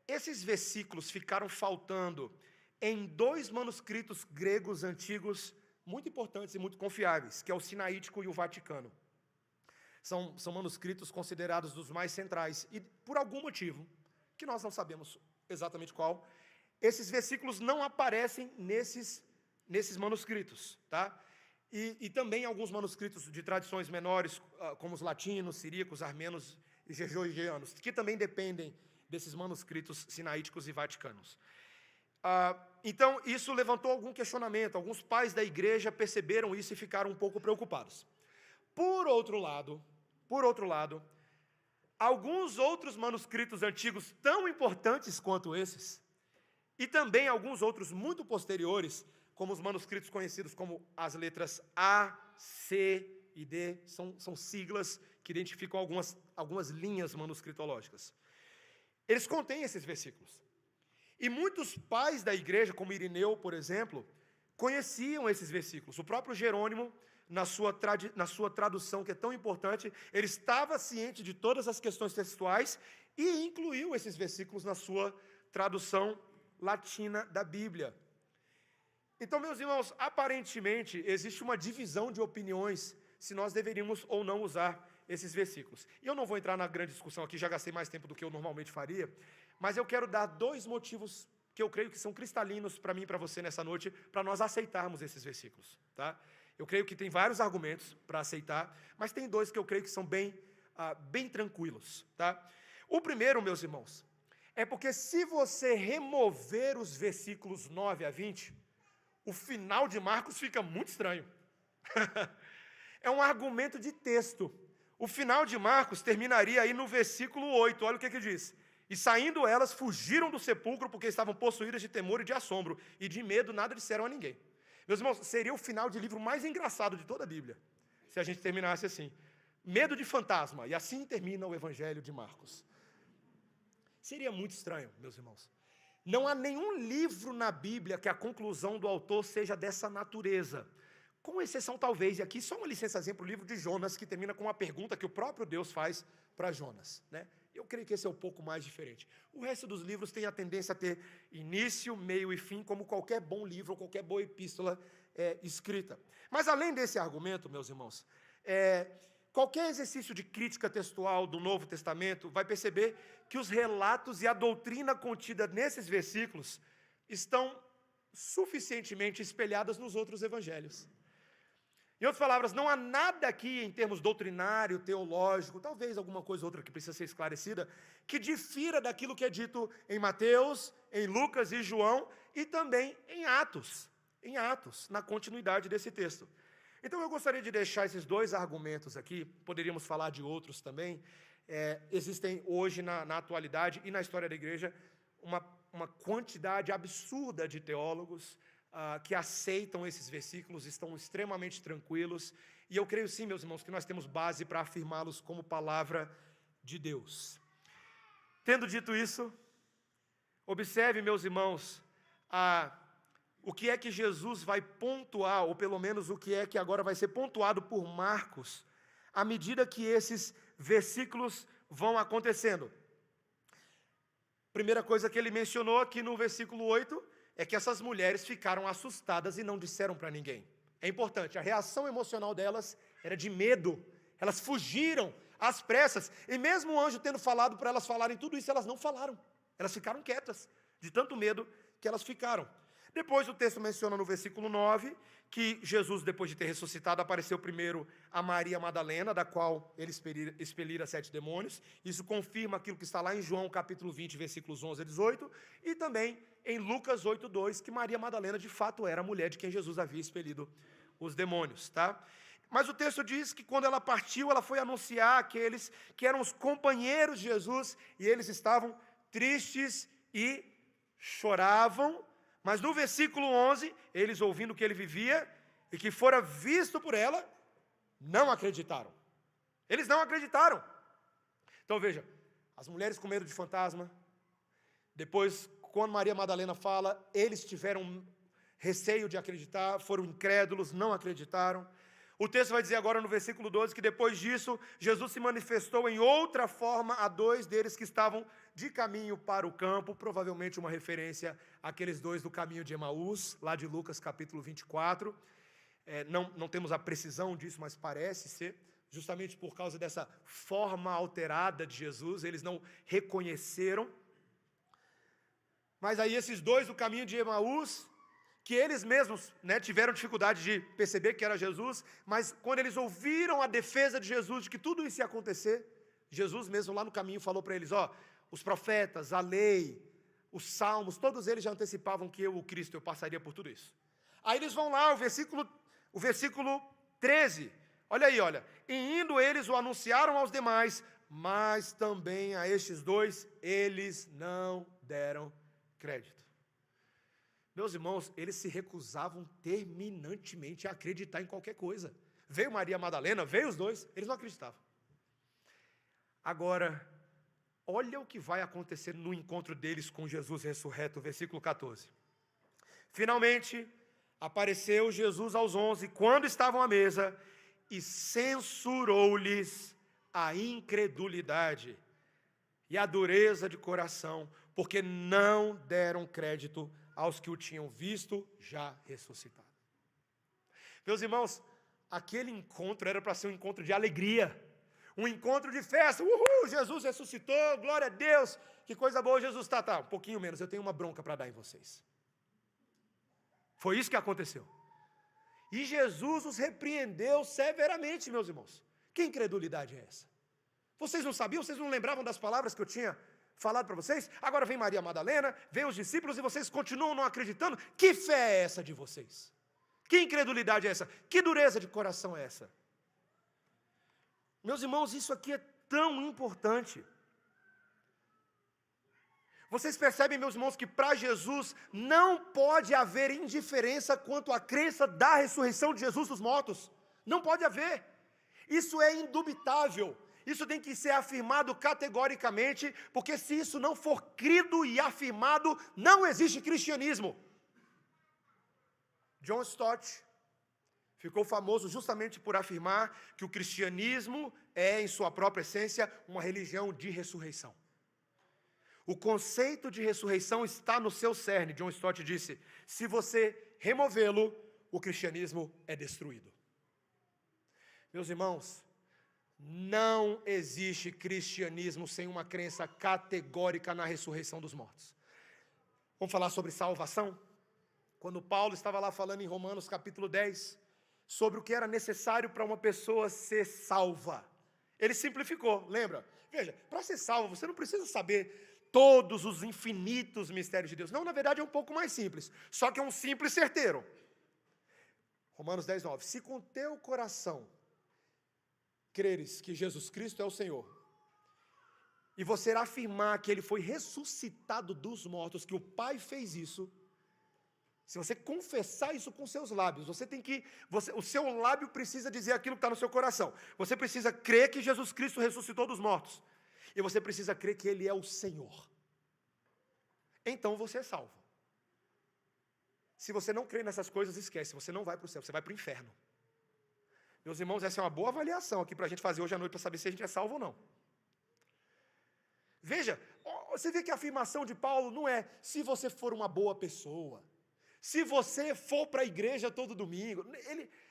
Esses versículos ficaram faltando em dois manuscritos gregos antigos muito importantes e muito confiáveis, que é o Sinaítico e o Vaticano. São manuscritos considerados dos mais centrais, e por algum motivo, que nós não sabemos exatamente qual, esses versículos não aparecem nesses manuscritos, tá? E também alguns manuscritos de tradições menores, como os latinos, siríacos, armenos e georgianos, que também dependem desses manuscritos sinaíticos e vaticanos. Então, isso levantou algum questionamento. Alguns pais da igreja perceberam isso e ficaram um pouco preocupados. Por outro lado, alguns outros manuscritos antigos tão importantes quanto esses, e também alguns outros muito posteriores, como os manuscritos conhecidos como as letras A, C e D, são siglas que identificam algumas linhas manuscritológicas. Eles contêm esses versículos. E muitos pais da igreja, como Irineu, por exemplo, conheciam esses versículos. O próprio Jerônimo, na sua tradução, que é tão importante, ele estava ciente de todas as questões textuais e incluiu esses versículos na sua tradução latina da Bíblia. Então, meus irmãos, aparentemente existe uma divisão de opiniões se nós deveríamos ou não usar esses versículos. E eu não vou entrar na grande discussão aqui, já gastei mais tempo do que eu normalmente faria, mas eu quero dar 2 motivos que eu creio que são cristalinos para mim e para você nessa noite, para nós aceitarmos esses versículos, tá? Eu creio que tem vários argumentos para aceitar, mas tem 2 que eu creio que são bem tranquilos, tá? O primeiro, meus irmãos, é porque se você remover os versículos 9 a 20, o final de Marcos fica muito estranho. É um argumento de texto. O final de Marcos terminaria aí no versículo 8, olha o que diz. E saindo elas, fugiram do sepulcro, porque estavam possuídas de temor e de assombro, e de medo nada disseram a ninguém. Meus irmãos, seria o final de livro mais engraçado de toda a Bíblia, se a gente terminasse assim. Medo de fantasma, e assim termina o Evangelho de Marcos. Seria muito estranho, meus irmãos. Não há nenhum livro na Bíblia que a conclusão do autor seja dessa natureza. Com exceção, talvez, e aqui só uma licençazinha para o livro de Jonas, que termina com uma pergunta que o próprio Deus faz para Jonas, né? Eu creio que esse é um pouco mais diferente. O resto dos livros tem a tendência a ter início, meio e fim, como qualquer bom livro ou qualquer boa epístola escrita. Mas além desse argumento, meus irmãos, qualquer exercício de crítica textual do Novo Testamento vai perceber que os relatos e a doutrina contida nesses versículos estão suficientemente espelhadas nos outros evangelhos. Em outras palavras, não há nada aqui em termos doutrinário, teológico, talvez alguma coisa ou outra que precisa ser esclarecida, que difira daquilo que é dito em Mateus, em Lucas e João, e também em Atos, na continuidade desse texto. Então eu gostaria de deixar esses 2 argumentos aqui, poderíamos falar de outros também. Existem hoje na atualidade e na história da igreja uma quantidade absurda de teólogos que aceitam esses versículos, estão extremamente tranquilos, e eu creio sim, meus irmãos, que nós temos base para afirmá-los como palavra de Deus. Tendo dito isso, observe, meus irmãos, o que é que Jesus vai pontuar, ou pelo menos o que é que agora vai ser pontuado por Marcos, à medida que esses versículos vão acontecendo. Primeira coisa que ele mencionou aqui no versículo 8, é que essas mulheres ficaram assustadas e não disseram para ninguém. É importante, a reação emocional delas era de medo. Elas fugiram às pressas. E mesmo o anjo tendo falado para elas falarem tudo isso, elas não falaram. Elas ficaram quietas, de tanto medo que elas ficaram. Depois o texto menciona no versículo 9, que Jesus, depois de ter ressuscitado, apareceu primeiro a Maria Madalena, da qual ele expelira 7 demônios. Isso confirma aquilo que está lá em João capítulo 20, versículos 11 a 18. E também em Lucas 8:2, que Maria Madalena de fato era a mulher de quem Jesus havia expelido os demônios, tá? Mas o texto diz que quando ela partiu, ela foi anunciar àqueles que eram os companheiros de Jesus, e eles estavam tristes e choravam. Mas no versículo 11, eles ouvindo que ele vivia e que fora visto por ela, não acreditaram. Eles não acreditaram. Então veja, as mulheres com medo de fantasma, depois, quando Maria Madalena fala, eles tiveram receio de acreditar, foram incrédulos, não acreditaram. O texto vai dizer agora no versículo 12 que depois disso, Jesus se manifestou em outra forma a 2 deles que estavam de caminho para o campo, provavelmente uma referência àqueles 2 do caminho de Emaús, lá de Lucas capítulo 24. Não temos a precisão disso, mas parece ser, justamente por causa dessa forma alterada de Jesus, eles não reconheceram. Mas aí esses 2 do caminho de Emaús, que eles mesmos tiveram dificuldade de perceber que era Jesus, mas quando eles ouviram a defesa de Jesus, de que tudo isso ia acontecer, Jesus mesmo lá no caminho falou para eles, os profetas, a lei, os salmos, todos eles já antecipavam que eu, o Cristo, eu passaria por tudo isso. Aí eles vão lá, o versículo 13, olha aí, e indo eles o anunciaram aos demais, mas também a estes 2, eles não deram crédito. Meus irmãos, eles se recusavam terminantemente a acreditar em qualquer coisa. Veio Maria Madalena, veio os 2, eles não acreditavam. Agora, olha o que vai acontecer no encontro deles com Jesus ressurreto, versículo 14. Finalmente, apareceu Jesus aos 11, quando estavam à mesa, e censurou-lhes a incredulidade e a dureza de coração, porque não deram crédito aos que o tinham visto já ressuscitado. Meus irmãos, aquele encontro era para ser um encontro de alegria, um encontro de festa. Uhul, Jesus ressuscitou, glória a Deus, que coisa boa Jesus está. Tá, um pouquinho menos, eu tenho uma bronca para dar em vocês. Foi isso que aconteceu. E Jesus os repreendeu severamente, meus irmãos. Que incredulidade é essa? Vocês não sabiam, vocês não lembravam das palavras que eu tinha falado para vocês? Agora vem Maria Madalena, vem os discípulos e vocês continuam não acreditando? Que fé é essa de vocês? Que incredulidade é essa? Que dureza de coração é essa? Meus irmãos, isso aqui é tão importante. Vocês percebem, meus irmãos, que para Jesus não pode haver indiferença quanto à crença da ressurreição de Jesus dos mortos. Não pode haver. Isso é indubitável. Isso tem que ser afirmado categoricamente, porque se isso não for crido e afirmado, não existe cristianismo. John Stott ficou famoso justamente por afirmar que o cristianismo é, em sua própria essência, uma religião de ressurreição. O conceito de ressurreição está no seu cerne. John Stott disse: se você removê-lo, o cristianismo é destruído. Meus irmãos, não existe cristianismo sem uma crença categórica na ressurreição dos mortos. Vamos falar sobre salvação? Quando Paulo estava lá falando em Romanos capítulo 10, sobre o que era necessário para uma pessoa ser salva, ele simplificou, lembra? Veja, para ser salvo você não precisa saber todos os infinitos mistérios de Deus. Não, na verdade é um pouco mais simples, só que é um simples certeiro. Romanos 10, 9. Se com teu coração creres que Jesus Cristo é o Senhor, e você afirmar que Ele foi ressuscitado dos mortos, que o Pai fez isso, se você confessar isso com seus lábios, o seu lábio precisa dizer aquilo que está no seu coração. Você precisa crer que Jesus Cristo ressuscitou dos mortos, e você precisa crer que Ele é o Senhor. Então você é salvo. Se você não crê nessas coisas, esquece, você não vai para o céu, você vai para o inferno. Meus irmãos, essa é uma boa avaliação aqui para a gente fazer hoje à noite, para saber se a gente é salvo ou não. Veja, você vê que a afirmação de Paulo não é se você for uma boa pessoa, se você for para a igreja todo domingo.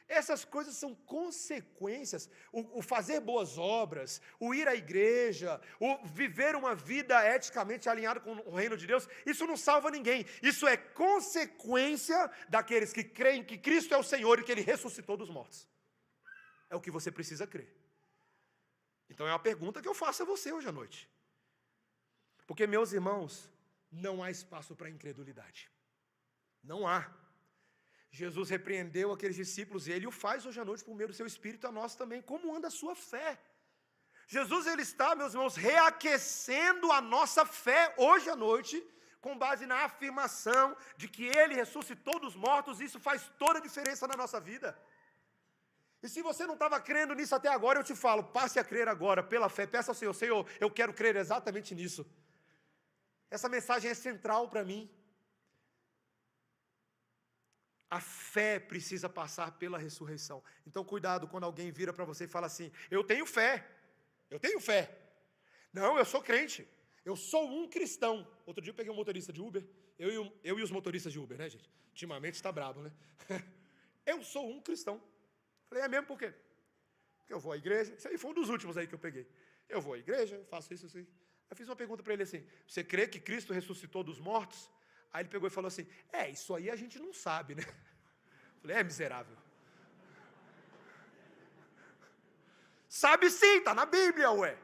Essas coisas são consequências. O fazer boas obras, o ir à igreja, o viver uma vida eticamente alinhada com o reino de Deus, isso não salva ninguém. Isso é consequência daqueles que creem que Cristo é o Senhor e que Ele ressuscitou dos mortos. É o que você precisa crer. Então é uma pergunta que eu faço a você hoje à noite. Porque, meus irmãos, não há espaço para incredulidade. Não há. Jesus repreendeu aqueles discípulos e Ele o faz hoje à noite por meio do seu Espírito a nós também. Como anda a sua fé? Jesus, Ele está, meus irmãos, reaquecendo a nossa fé hoje à noite, com base na afirmação de que Ele ressuscitou dos mortos. Isso faz toda a diferença na nossa vida. E se você não estava crendo nisso até agora, eu te falo, passe a crer agora, pela fé. Peça ao Senhor: Senhor, eu quero crer exatamente nisso. Essa mensagem é central para mim. A fé precisa passar pela ressurreição. Então cuidado quando alguém vira para você e fala assim: eu tenho fé, eu tenho fé. Não, eu sou crente, eu sou um cristão. Outro dia eu peguei um motorista de Uber, eu e os motoristas de Uber, né, gente? Ultimamente está brabo, né? Eu sou um cristão. Falei: é mesmo, por quê? Porque eu vou à igreja. Isso aí foi um dos últimos aí que eu peguei. Eu vou à igreja, faço isso, isso aí. Eu fiz uma pergunta para ele assim: você crê que Cristo ressuscitou dos mortos? Aí ele pegou e falou assim: isso aí a gente não sabe, né? Eu falei: miserável. Sabe sim, está na Bíblia, ué.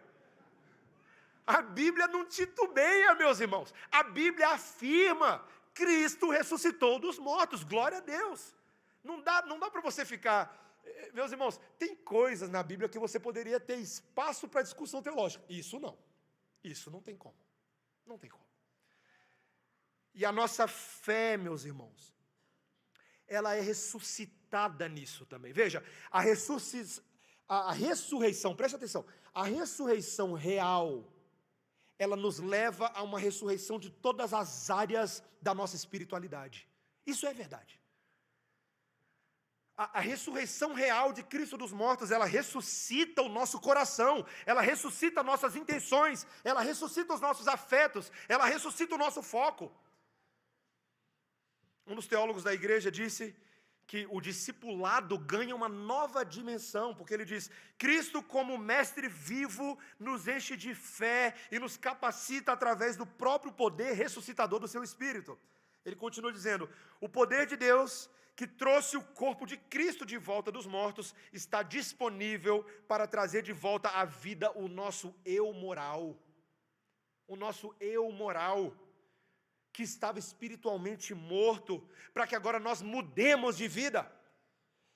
A Bíblia não titubeia, meus irmãos. A Bíblia afirma: Cristo ressuscitou dos mortos, glória a Deus. Não dá para você ficar... Meus irmãos, tem coisas na Bíblia que você poderia ter espaço para discussão teológica. Isso não tem como. Não tem como. E a nossa fé, meus irmãos, ela é ressuscitada nisso também. Veja, a ressurreição, preste atenção, a ressurreição real, ela nos leva a uma ressurreição de todas as áreas da nossa espiritualidade. Isso é verdade. A ressurreição real de Cristo dos mortos, ela ressuscita o nosso coração, ela ressuscita nossas intenções, ela ressuscita os nossos afetos, ela ressuscita o nosso foco. Um dos teólogos da igreja disse que o discipulado ganha uma nova dimensão, porque ele diz: Cristo como mestre vivo nos enche de fé e nos capacita através do próprio poder ressuscitador do seu Espírito. Ele continua dizendo: o poder de Deus que trouxe o corpo de Cristo de volta dos mortos está disponível para trazer de volta à vida o nosso eu moral. O nosso eu moral, que estava espiritualmente morto, para que agora nós mudemos de vida.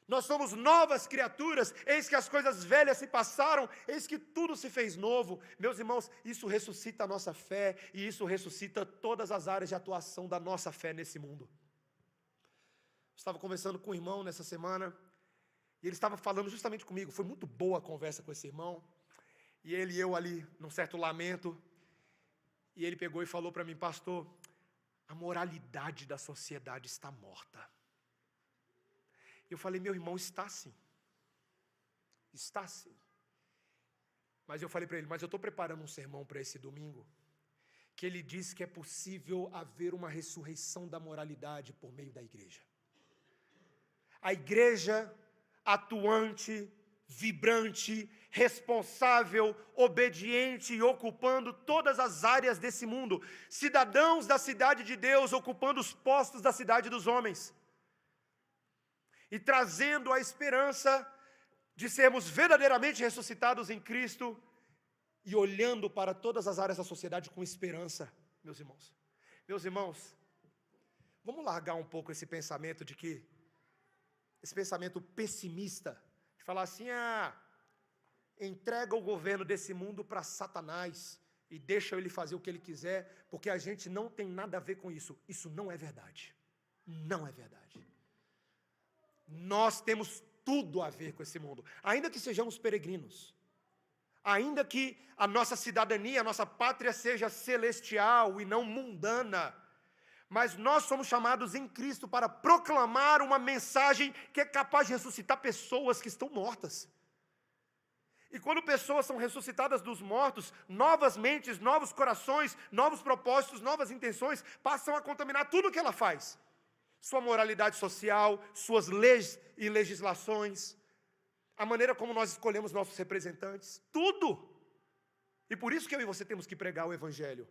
Nós somos novas criaturas, eis que as coisas velhas se passaram, eis que tudo se fez novo. Meus irmãos, isso ressuscita a nossa fé, e isso ressuscita todas as áreas de atuação da nossa fé nesse mundo. Estava conversando com um irmão nessa semana, e ele estava falando justamente comigo. Foi muito boa a conversa com esse irmão, e ele e eu ali, num certo lamento, e ele pegou e falou para mim: pastor, a moralidade da sociedade está morta. Eu falei: meu irmão, está sim. Está sim. Mas eu falei para ele: mas eu estou preparando um sermão para esse domingo, que ele diz que é possível haver uma ressurreição da moralidade por meio da igreja. A igreja atuante, vibrante, responsável, obediente e ocupando todas as áreas desse mundo. Cidadãos da cidade de Deus ocupando os postos da cidade dos homens. E trazendo a esperança de sermos verdadeiramente ressuscitados em Cristo e olhando para todas as áreas da sociedade com esperança, meus irmãos. Meus irmãos, vamos largar um pouco esse pensamento esse pensamento pessimista, de falar assim: entrega o governo desse mundo para Satanás e deixa ele fazer o que ele quiser, porque a gente não tem nada a ver com isso. Isso não é verdade. Não é verdade. Nós temos tudo a ver com esse mundo, ainda que sejamos peregrinos, ainda que a nossa cidadania, a nossa pátria seja celestial e não mundana, mas nós somos chamados em Cristo para proclamar uma mensagem que é capaz de ressuscitar pessoas que estão mortas. E quando pessoas são ressuscitadas dos mortos, novas mentes, novos corações, novos propósitos, novas intenções passam a contaminar tudo o que ela faz. Sua moralidade social, suas leis e legislações, a maneira como nós escolhemos nossos representantes, tudo. E por isso que eu e você temos que pregar o Evangelho,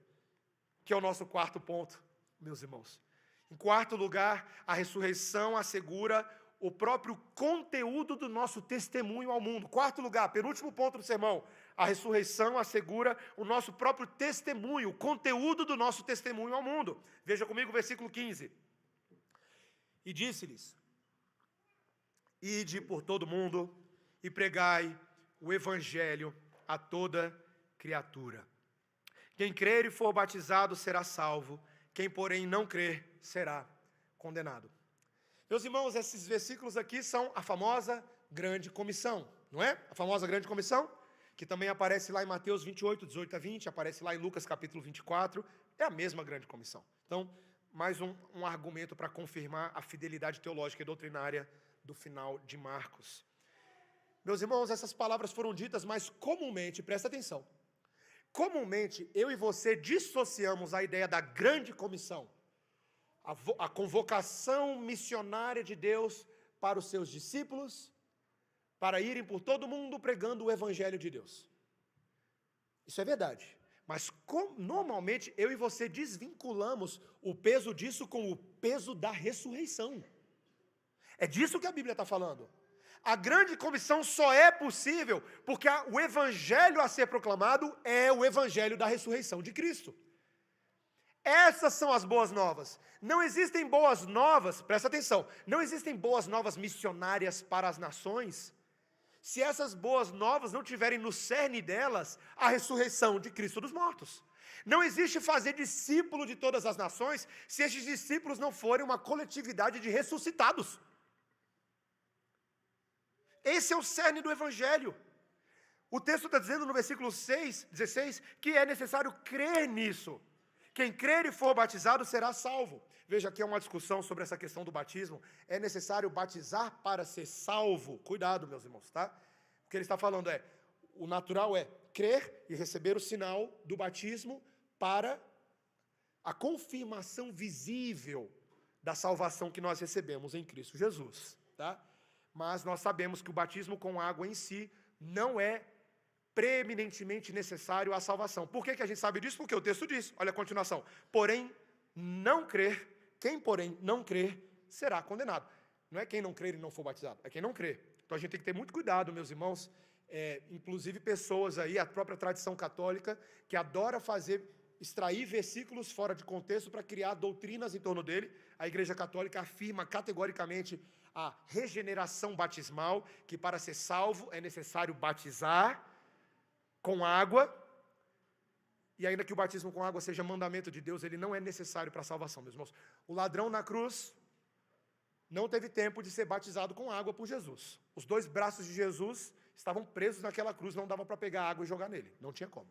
que é o nosso quarto ponto, meus irmãos. Em quarto lugar, a ressurreição assegura o próprio conteúdo do nosso testemunho ao mundo. Quarto lugar, penúltimo ponto do sermão, a ressurreição assegura o nosso próprio testemunho, o conteúdo do nosso testemunho ao mundo. Veja comigo o versículo 15. E disse-lhes: ide por todo mundo e pregai o Evangelho a toda criatura. Quem crer e for batizado será salvo, quem porém não crer será condenado. Meus irmãos, esses versículos aqui são a famosa grande comissão, não é? A famosa grande comissão, que também aparece lá em Mateus 28, 18 a 20, aparece lá em Lucas capítulo 24, é a mesma grande comissão. Então, mais um argumento para confirmar a fidelidade teológica e doutrinária do final de Marcos. Meus irmãos, essas palavras foram ditas, mas comumente, presta atenção, comumente eu e você dissociamos a ideia da grande comissão, a convocação missionária de Deus para os seus discípulos, para irem por todo mundo pregando o Evangelho de Deus. Isso é verdade. Mas normalmente eu e você desvinculamos o peso disso com o peso da ressurreição. É disso que a Bíblia está falando. A grande comissão só é possível porque o Evangelho a ser proclamado é o Evangelho da ressurreição de Cristo. Essas são as boas novas. Não existem boas novas, presta atenção, não existem boas novas missionárias para as nações, se essas boas novas não tiverem no cerne delas a ressurreição de Cristo dos mortos. Não existe fazer discípulo de todas as nações se esses discípulos não forem uma coletividade de ressuscitados. Esse é o cerne do Evangelho. O texto está dizendo no versículo 16, que é necessário crer nisso. Quem crer e for batizado será salvo. Veja, aqui é uma discussão sobre essa questão do batismo. É necessário batizar para ser salvo? Cuidado, meus irmãos, tá? O que ele está falando é, o natural é crer e receber o sinal do batismo para a confirmação visível da salvação que nós recebemos em Cristo Jesus, tá? Mas nós sabemos que o batismo com água em si não é preeminentemente necessário à salvação. Por que a gente sabe disso? Porque o texto diz, olha a continuação, porém, não crer, quem porém não crer, será condenado. Não é quem não crer e não for batizado, é quem não crer. Então a gente tem que ter muito cuidado, meus irmãos, inclusive pessoas aí, a própria tradição católica, que adora extrair versículos fora de contexto para criar doutrinas em torno dele. A Igreja Católica afirma categoricamente a regeneração batismal, que para ser salvo é necessário batizar com água, e ainda que o batismo com água seja mandamento de Deus, ele não é necessário para a salvação, meus irmãos. O ladrão na cruz não teve tempo de ser batizado com água por Jesus. Os 2 braços de Jesus estavam presos naquela cruz, não dava para pegar água e jogar nele, não tinha como.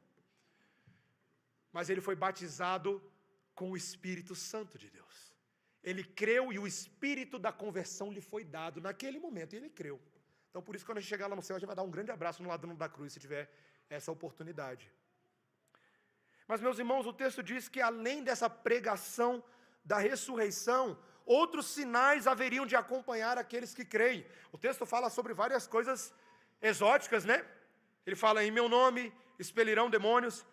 Mas ele foi batizado com o Espírito Santo de Deus. Ele creu e o Espírito da conversão lhe foi dado naquele momento, e ele creu. Então, por isso, quando a gente chegar lá no céu, a gente vai dar um grande abraço no ladrão da cruz, se tiver essa oportunidade. Mas, meus irmãos, o texto diz que além dessa pregação da ressurreição, outros sinais haveriam de acompanhar aqueles que creem. O texto fala sobre várias coisas exóticas, né? Ele fala, em meu nome expelirão demônios,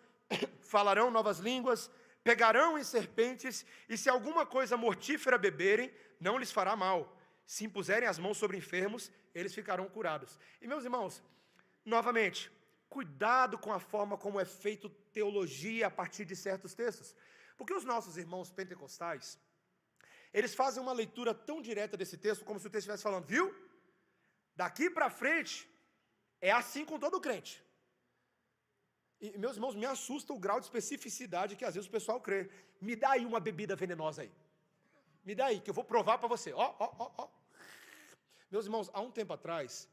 falarão novas línguas, pegarão em serpentes, e se alguma coisa mortífera beberem, não lhes fará mal. Se impuserem as mãos sobre enfermos, eles ficarão curados. E, meus irmãos, novamente, cuidado com a forma como é feito teologia a partir de certos textos. Porque os nossos irmãos pentecostais, eles fazem uma leitura tão direta desse texto, como se o texto estivesse falando, viu? Daqui para frente, é assim com todo crente. E, meus irmãos, me assusta o grau de especificidade que às vezes o pessoal crê. Me dá aí uma bebida venenosa aí. Me dá aí, que eu vou provar para você. Ó. Meus irmãos, há um tempo atrás,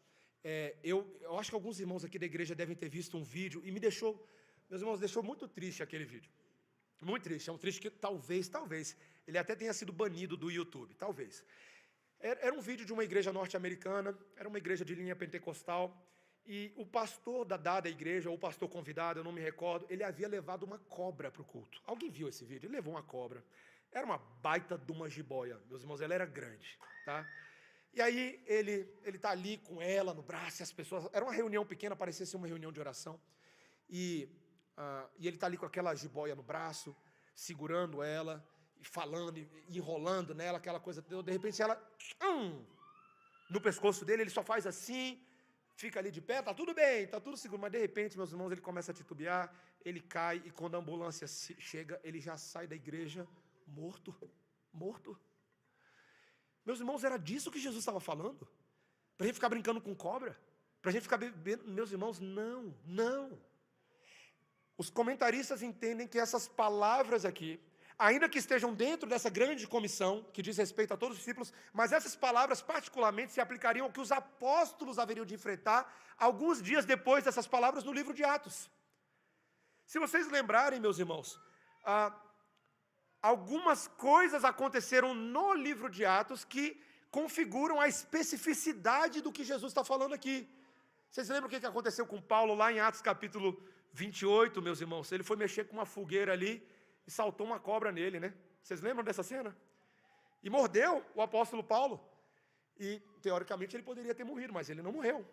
eu acho que alguns irmãos aqui da igreja devem ter visto um vídeo e me deixou, meus irmãos, deixou muito triste aquele vídeo. Muito triste, é um triste que talvez, ele até tenha sido banido do YouTube, talvez. Era um vídeo de uma igreja norte-americana, era uma igreja de linha pentecostal, e o pastor da igreja, ou o pastor convidado, eu não me recordo, ele havia levado uma cobra para o culto. Alguém viu esse vídeo? Ele levou uma cobra. Era uma baita de uma jiboia, meus irmãos, ela era grande, tá? E aí ele está ali com ela no braço, e as pessoas... Era uma reunião pequena, parecia ser uma reunião de oração. E ele está ali com aquela jiboia no braço, segurando ela, e falando, e enrolando nela, aquela coisa. De repente ela... no pescoço dele, ele só faz assim... Fica ali de pé, tá tudo bem, tá tudo seguro, mas de repente, meus irmãos, ele começa a titubear, ele cai, e quando a ambulância chega, ele já sai da igreja morto. Meus irmãos, era disso que Jesus estava falando? Para a gente ficar brincando com cobra? Para a gente ficar bebendo? Meus irmãos, não. Os comentaristas entendem que essas palavras aqui, ainda que estejam dentro dessa grande comissão, que diz respeito a todos os discípulos, mas essas palavras particularmente se aplicariam ao que os apóstolos haveriam de enfrentar alguns dias depois dessas palavras no livro de Atos. Se vocês lembrarem, meus irmãos, algumas coisas aconteceram no livro de Atos que configuram a especificidade do que Jesus está falando aqui. Vocês lembram o que aconteceu com Paulo lá em Atos capítulo 28, meus irmãos? Ele foi mexer com uma fogueira ali, e saltou uma cobra nele, né? Vocês lembram dessa cena? E mordeu o apóstolo Paulo. E, teoricamente, ele poderia ter morrido, mas ele não morreu.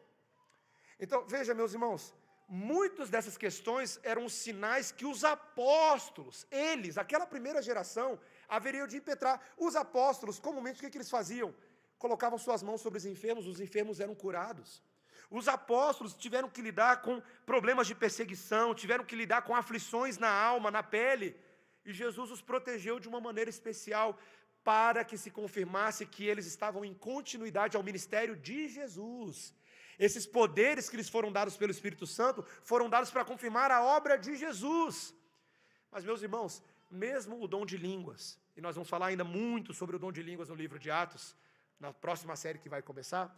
Então, veja, meus irmãos, muitas dessas questões eram sinais que os apóstolos, eles, aquela primeira geração, haveriam de impetrar. Os apóstolos, comumente, o que eles faziam? Colocavam suas mãos sobre os enfermos eram curados. Os apóstolos tiveram que lidar com problemas de perseguição, tiveram que lidar com aflições na alma, na pele, e Jesus os protegeu de uma maneira especial para que se confirmasse que eles estavam em continuidade ao ministério de Jesus. Esses poderes que lhes foram dados pelo Espírito Santo foram dados para confirmar a obra de Jesus. Mas, meus irmãos, mesmo o dom de línguas, e nós vamos falar ainda muito sobre o dom de línguas no livro de Atos, na próxima série que vai começar,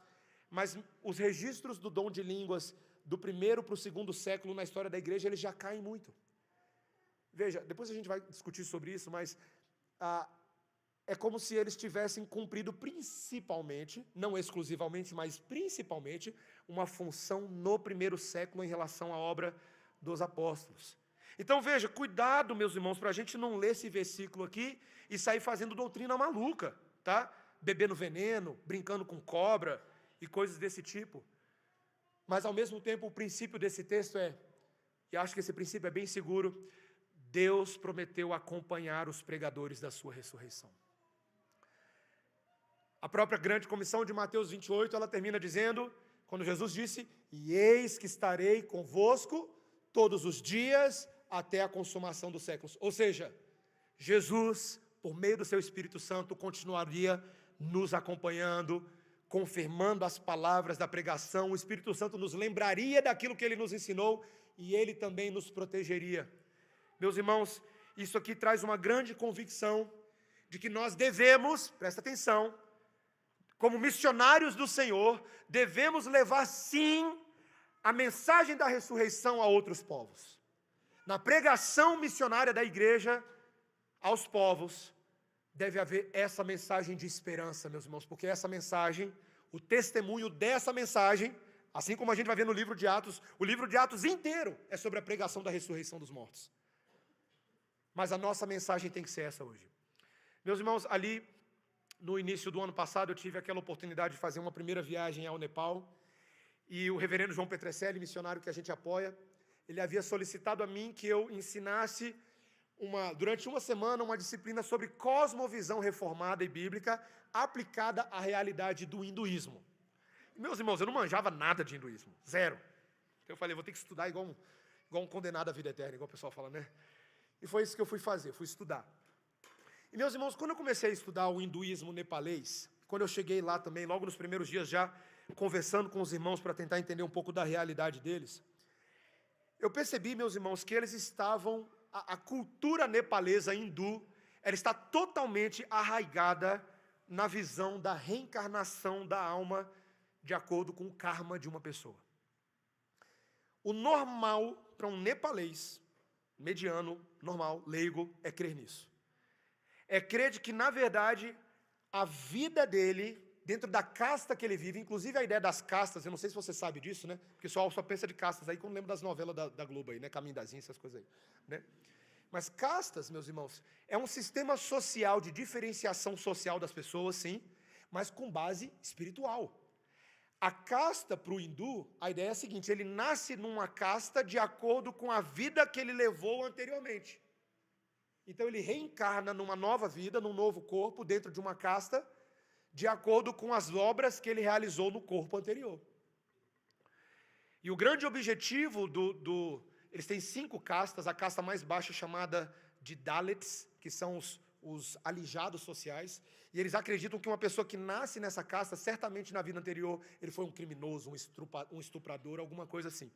mas os registros do dom de línguas do primeiro para o segundo século na história da igreja, eles já caem muito. Veja, depois a gente vai discutir sobre isso, mas é como se eles tivessem cumprido principalmente, não exclusivamente, mas principalmente, uma função no primeiro século em relação à obra dos apóstolos. Então veja, cuidado, meus irmãos, para a gente não ler esse versículo aqui e sair fazendo doutrina maluca, tá? Bebendo veneno, brincando com cobra e coisas desse tipo. Mas ao mesmo tempo o princípio desse texto e acho que esse princípio é bem seguro, Deus prometeu acompanhar os pregadores da sua ressurreição. A própria grande comissão de Mateus 28, ela termina dizendo, quando Jesus disse, e eis que estarei convosco todos os dias até a consumação dos séculos. Ou seja, Jesus, por meio do seu Espírito Santo, continuaria nos acompanhando, confirmando as palavras da pregação. O Espírito Santo nos lembraria daquilo que ele nos ensinou e ele também nos protegeria. Meus irmãos, isso aqui traz uma grande convicção de que nós devemos, presta atenção, como missionários do Senhor, devemos levar sim a mensagem da ressurreição a outros povos. Na pregação missionária da igreja aos povos, deve haver essa mensagem de esperança, meus irmãos, porque essa mensagem, o testemunho dessa mensagem, assim como a gente vai ver no livro de Atos, o livro de Atos inteiro é sobre a pregação da ressurreição dos mortos. Mas a nossa mensagem tem que ser essa hoje. Meus irmãos, ali no início do ano passado eu tive aquela oportunidade de fazer uma primeira viagem ao Nepal, e o reverendo João Petrecelli, missionário que a gente apoia, ele havia solicitado a mim que eu ensinasse durante uma semana uma disciplina sobre cosmovisão reformada e bíblica aplicada à realidade do hinduísmo. Meus irmãos, eu não manjava nada de hinduísmo, zero. Então eu falei, vou ter que estudar igual um condenado à vida eterna, igual o pessoal fala, né? E foi isso que eu fui fazer, fui estudar. E meus irmãos, quando eu comecei a estudar o hinduísmo nepalês, quando eu cheguei lá também, logo nos primeiros dias já, conversando com os irmãos para tentar entender um pouco da realidade deles, eu percebi, meus irmãos, que eles estavam, a cultura nepalesa hindu, ela está totalmente arraigada na visão da reencarnação da alma de acordo com o karma de uma pessoa. O normal para um nepalês, mediano, normal, leigo, é crer nisso. É crer de que, na verdade, a vida dele, dentro da casta que ele vive, inclusive a ideia das castas, eu não sei se você sabe disso, né? Porque só pensa de castas aí quando lembra das novelas da Globo aí, né? Caminho das Índias, essas coisas aí, né? Mas castas, meus irmãos, é um sistema social de diferenciação social das pessoas, sim, mas com base espiritual. A casta para o hindu, a ideia é a seguinte, ele nasce numa casta de acordo com a vida que ele levou anteriormente. Então ele reencarna numa nova vida, num novo corpo, dentro de uma casta, de acordo com as obras que ele realizou no corpo anterior. E o grande objetivo eles têm 5 castas, a casta mais baixa chamada de Dalits, que são os alijados sociais, e eles acreditam que uma pessoa que nasce nessa casta, certamente na vida anterior, ele foi um criminoso, um estuprador, alguma coisa assim.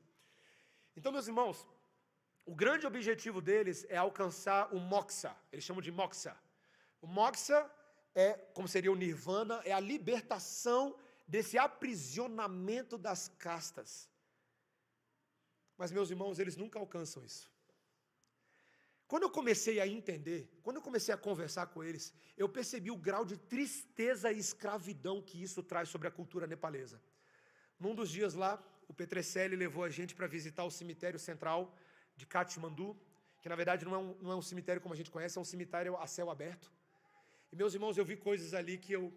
Então, meus irmãos, o grande objetivo deles é alcançar o moksha, eles chamam de moksha. O moksha como seria o nirvana, é a libertação desse aprisionamento das castas. Mas, meus irmãos, eles nunca alcançam isso. Quando eu comecei a entender, quando eu comecei a conversar com eles, eu percebi o grau de tristeza e escravidão que isso traz sobre a cultura nepalesa. Num dos dias lá, o Petrecelli levou a gente para visitar o cemitério central de Katmandu, que na verdade não é um cemitério como a gente conhece, é um cemitério a céu aberto. E, meus irmãos, eu vi coisas ali que eu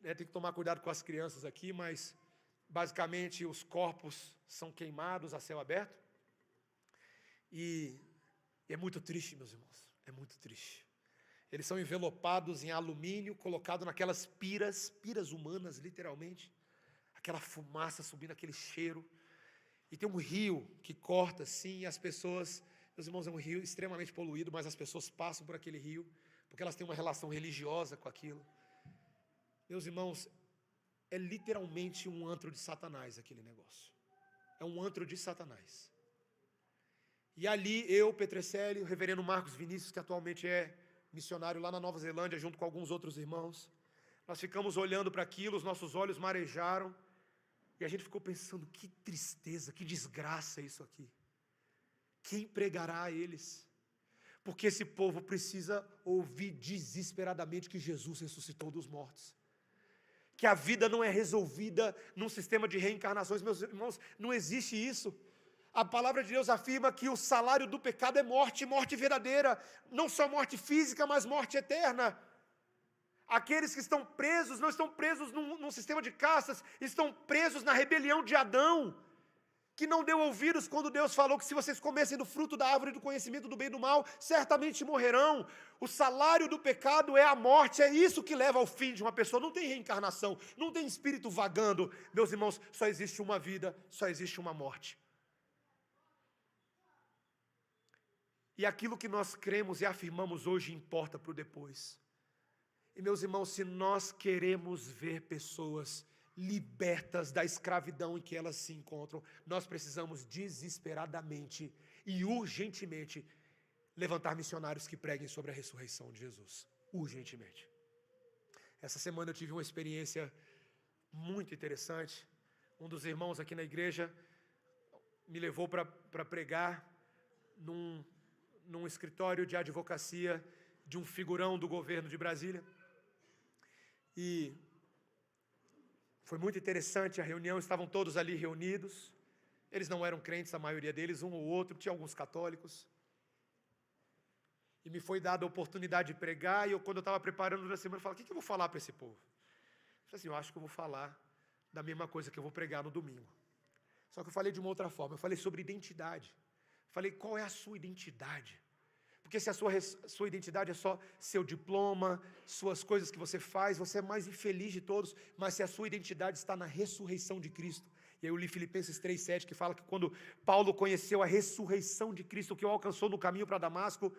tenho que tomar cuidado com as crianças aqui, mas basicamente os corpos são queimados a céu aberto. E é muito triste, meus irmãos, é muito triste. Eles são envelopados em alumínio, colocados naquelas piras humanas, literalmente. Aquela fumaça subindo, aquele cheiro. E tem um rio que corta assim, e as pessoas, meus irmãos, é um rio extremamente poluído, mas as pessoas passam por aquele rio, porque elas têm uma relação religiosa com aquilo. Meus irmãos, é literalmente um antro de Satanás aquele negócio. É um antro de Satanás. E ali eu, Petrecelli, o reverendo Marcos Vinícius, que atualmente é missionário lá na Nova Zelândia, junto com alguns outros irmãos, nós ficamos olhando para aquilo, os nossos olhos marejaram, e a gente ficou pensando, que tristeza, que desgraça isso aqui. Quem pregará a eles? Porque esse povo precisa ouvir desesperadamente que Jesus ressuscitou dos mortos. Que a vida não é resolvida num sistema de reencarnações. Meus irmãos, não existe isso. A palavra de Deus afirma que o salário do pecado é morte, morte verdadeira. Não só morte física, mas morte eterna. Aqueles que estão presos, não estão presos num sistema de castas, estão presos na rebelião de Adão, que não deu ouvidos quando Deus falou que se vocês comessem do fruto da árvore do conhecimento do bem e do mal, certamente morrerão. O salário do pecado é a morte, é isso que leva ao fim de uma pessoa. Não tem reencarnação, não tem espírito vagando. Meus irmãos, só existe uma vida, só existe uma morte. E aquilo que nós cremos e afirmamos hoje importa para o depois. E meus irmãos, se nós queremos ver pessoas libertas da escravidão em que elas se encontram, nós precisamos desesperadamente e urgentemente levantar missionários que preguem sobre a ressurreição de Jesus. Urgentemente. Essa semana eu tive uma experiência muito interessante. Um dos irmãos aqui na igreja me levou para pregar num escritório de advocacia de um figurão do governo de Brasília. E foi muito interessante a reunião, estavam todos ali reunidos. Eles não eram crentes, a maioria deles, um ou outro, tinha alguns católicos. E me foi dada a oportunidade de pregar, e quando eu estava preparando na semana, eu falei, o que eu vou falar para esse povo? Eu falei assim, eu acho que eu vou falar da mesma coisa que eu vou pregar no domingo. Só que eu falei de uma outra forma, eu falei sobre identidade. Falei, qual é a sua identidade? Porque se a sua identidade é só seu diploma, suas coisas que você faz, você é mais infeliz de todos, mas se a sua identidade está na ressurreição de Cristo. E aí eu li Filipenses 3,7, que fala que quando Paulo conheceu a ressurreição de Cristo, que o alcançou no caminho para Damasco,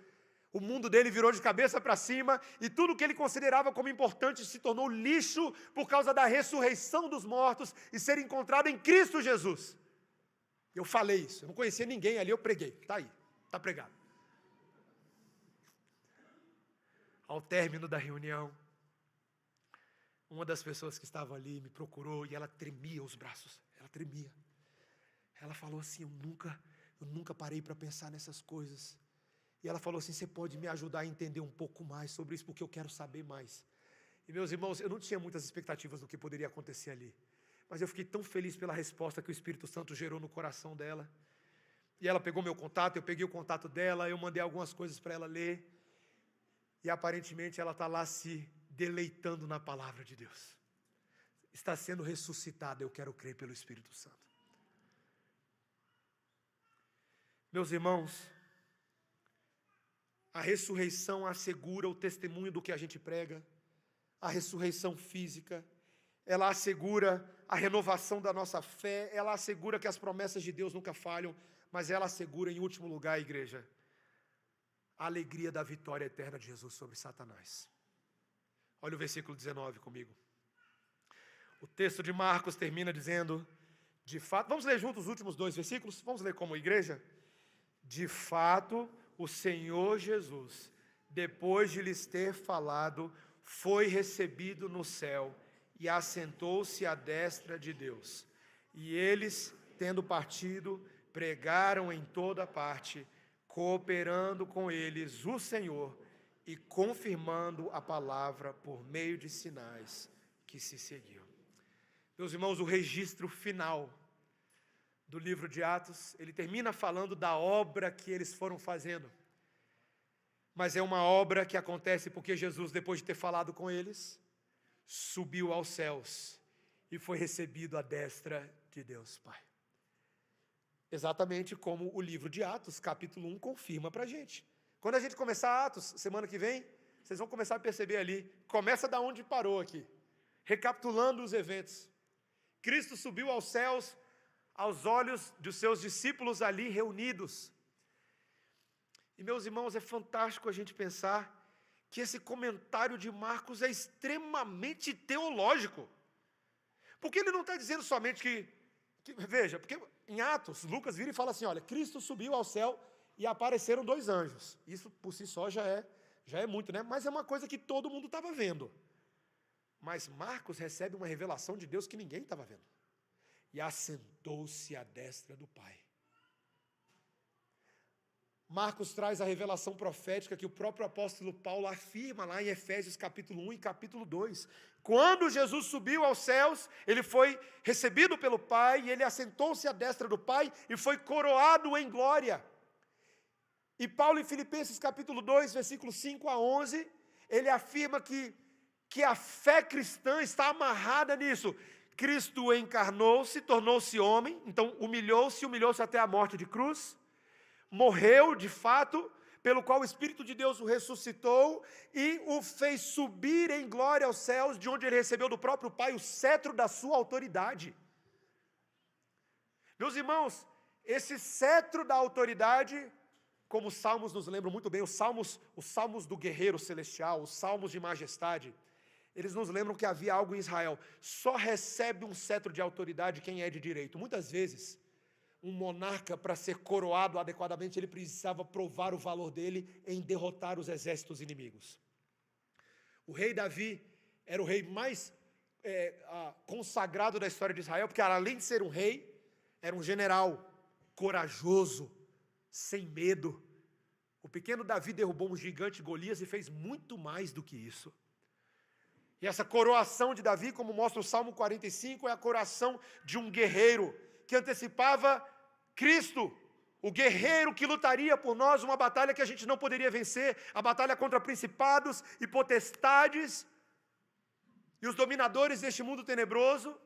o mundo dele virou de cabeça para cima, e tudo que ele considerava como importante se tornou lixo por causa da ressurreição dos mortos e ser encontrado em Cristo Jesus. Eu falei isso, eu não conhecia ninguém ali, eu preguei, está aí, está pregado. Ao término da reunião, uma das pessoas que estava ali me procurou e ela tremia os braços, ela tremia. Ela falou assim, eu nunca parei para pensar nessas coisas. E ela falou assim, você pode me ajudar a entender um pouco mais sobre isso, porque eu quero saber mais. E meus irmãos, eu não tinha muitas expectativas do que poderia acontecer ali. Mas eu fiquei tão feliz pela resposta que o Espírito Santo gerou no coração dela. E ela pegou meu contato, eu peguei o contato dela, eu mandei algumas coisas para ela ler. E aparentemente ela está lá se deleitando na palavra de Deus. Está sendo ressuscitada, eu quero crer pelo Espírito Santo. Meus irmãos, a ressurreição assegura o testemunho do que a gente prega, a ressurreição física, ela assegura a renovação da nossa fé, ela assegura que as promessas de Deus nunca falham, mas ela assegura, em último lugar, a igreja, a alegria da vitória eterna de Jesus sobre Satanás. Olha o versículo 19 comigo. O texto de Marcos termina dizendo, de fato, vamos ler juntos os últimos 2 versículos? Vamos ler como igreja? De fato, o Senhor Jesus, depois de lhes ter falado, foi recebido no céu e assentou-se à destra de Deus. E eles, tendo partido, pregaram em toda parte, cooperando com eles o Senhor e confirmando a palavra por meio de sinais que se seguiam. Meus irmãos, o registro final do livro de Atos, ele termina falando da obra que eles foram fazendo. Mas é uma obra que acontece porque Jesus, depois de ter falado com eles, subiu aos céus e foi recebido à destra de Deus Pai. Exatamente como o livro de Atos, capítulo 1, confirma para a gente. Quando a gente começar Atos, semana que vem, vocês vão começar a perceber ali, começa da onde parou aqui, recapitulando os eventos. Cristo subiu aos céus, aos olhos dos seus discípulos ali reunidos. E meus irmãos, é fantástico a gente pensar que esse comentário de Marcos é extremamente teológico. Porque ele não está dizendo somente que veja, porque em Atos, Lucas vira e fala assim, olha, Cristo subiu ao céu e apareceram 2 anjos. Isso por si só já é muito, né? Mas é uma coisa que todo mundo estava vendo. Mas Marcos recebe uma revelação de Deus que ninguém estava vendo. E assentou-se à destra do Pai. Marcos traz a revelação profética que o próprio apóstolo Paulo afirma lá em Efésios capítulo 1 e capítulo 2. Quando Jesus subiu aos céus, ele foi recebido pelo Pai, e ele assentou-se à destra do Pai e foi coroado em glória. E Paulo em Filipenses capítulo 2, versículos 5 a 11, ele afirma que a fé cristã está amarrada nisso. Cristo encarnou-se, tornou-se homem, então humilhou-se até a morte de cruz, morreu de fato, pelo qual o Espírito de Deus o ressuscitou e o fez subir em glória aos céus, de onde ele recebeu do próprio Pai o cetro da sua autoridade. Meus irmãos, esse cetro da autoridade, como os salmos nos lembram muito bem, os salmos do guerreiro celestial, os salmos de majestade, eles nos lembram que havia algo em Israel. Só recebe um cetro de autoridade quem é de direito. Muitas vezes, um monarca, para ser coroado adequadamente, ele precisava provar o valor dele em derrotar os exércitos inimigos. O rei Davi era o rei mais consagrado da história de Israel, porque além de ser um rei, era um general corajoso, sem medo. O pequeno Davi derrubou um gigante Golias e fez muito mais do que isso. E essa coroação de Davi, como mostra o Salmo 45, é a coroação de um guerreiro, que antecipava Cristo, o guerreiro que lutaria por nós uma batalha que a gente não poderia vencer, a batalha contra principados e potestades, e os dominadores deste mundo tenebroso,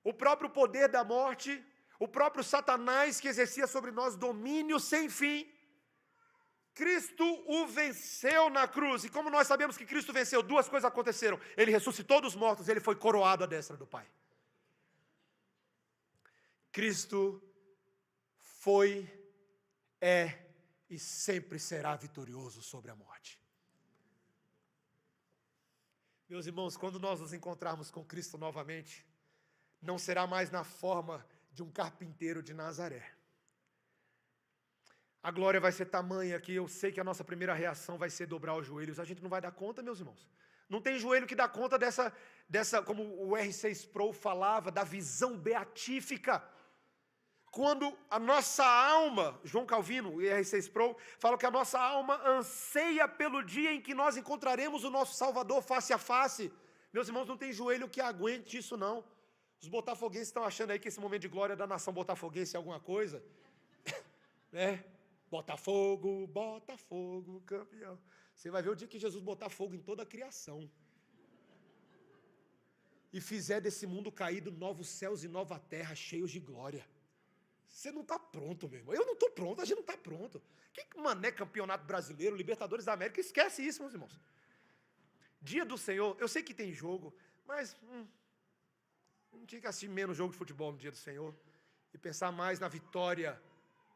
o próprio poder da morte, o próprio Satanás que exercia sobre nós domínio sem fim. Cristo o venceu na cruz, e como nós sabemos que Cristo venceu, duas coisas aconteceram: ele ressuscitou dos mortos, ele foi coroado à destra do Pai. Cristo foi, é e sempre será vitorioso sobre a morte. Meus irmãos, quando nós nos encontrarmos com Cristo novamente, não será mais na forma de um carpinteiro de Nazaré. A glória vai ser tamanha que eu sei que a nossa primeira reação vai ser dobrar os joelhos. A gente não vai dar conta, meus irmãos. Não tem joelho que dá conta dessa, como o R6 Pro falava, da visão beatífica. Quando a nossa alma, João Calvino, o R6 Pro, fala que a nossa alma anseia pelo dia em que nós encontraremos o nosso Salvador face a face. Meus irmãos, não tem joelho que aguente isso não. Os botafoguenses estão achando aí que esse momento de glória da nação botafoguense é alguma coisa. Né? Botafogo, Botafogo, campeão. Você vai ver o dia que Jesus botar fogo em toda a criação. E fizer desse mundo caído novos céus e nova terra cheios de glória. Você não está pronto, meu irmão. Eu não estou pronto, a gente não está pronto. Que mané campeonato brasileiro, Libertadores da América, esquece isso, meus irmãos. Dia do Senhor, eu sei que tem jogo, mas não tinha que assistir menos jogo de futebol no dia do Senhor e pensar mais na vitória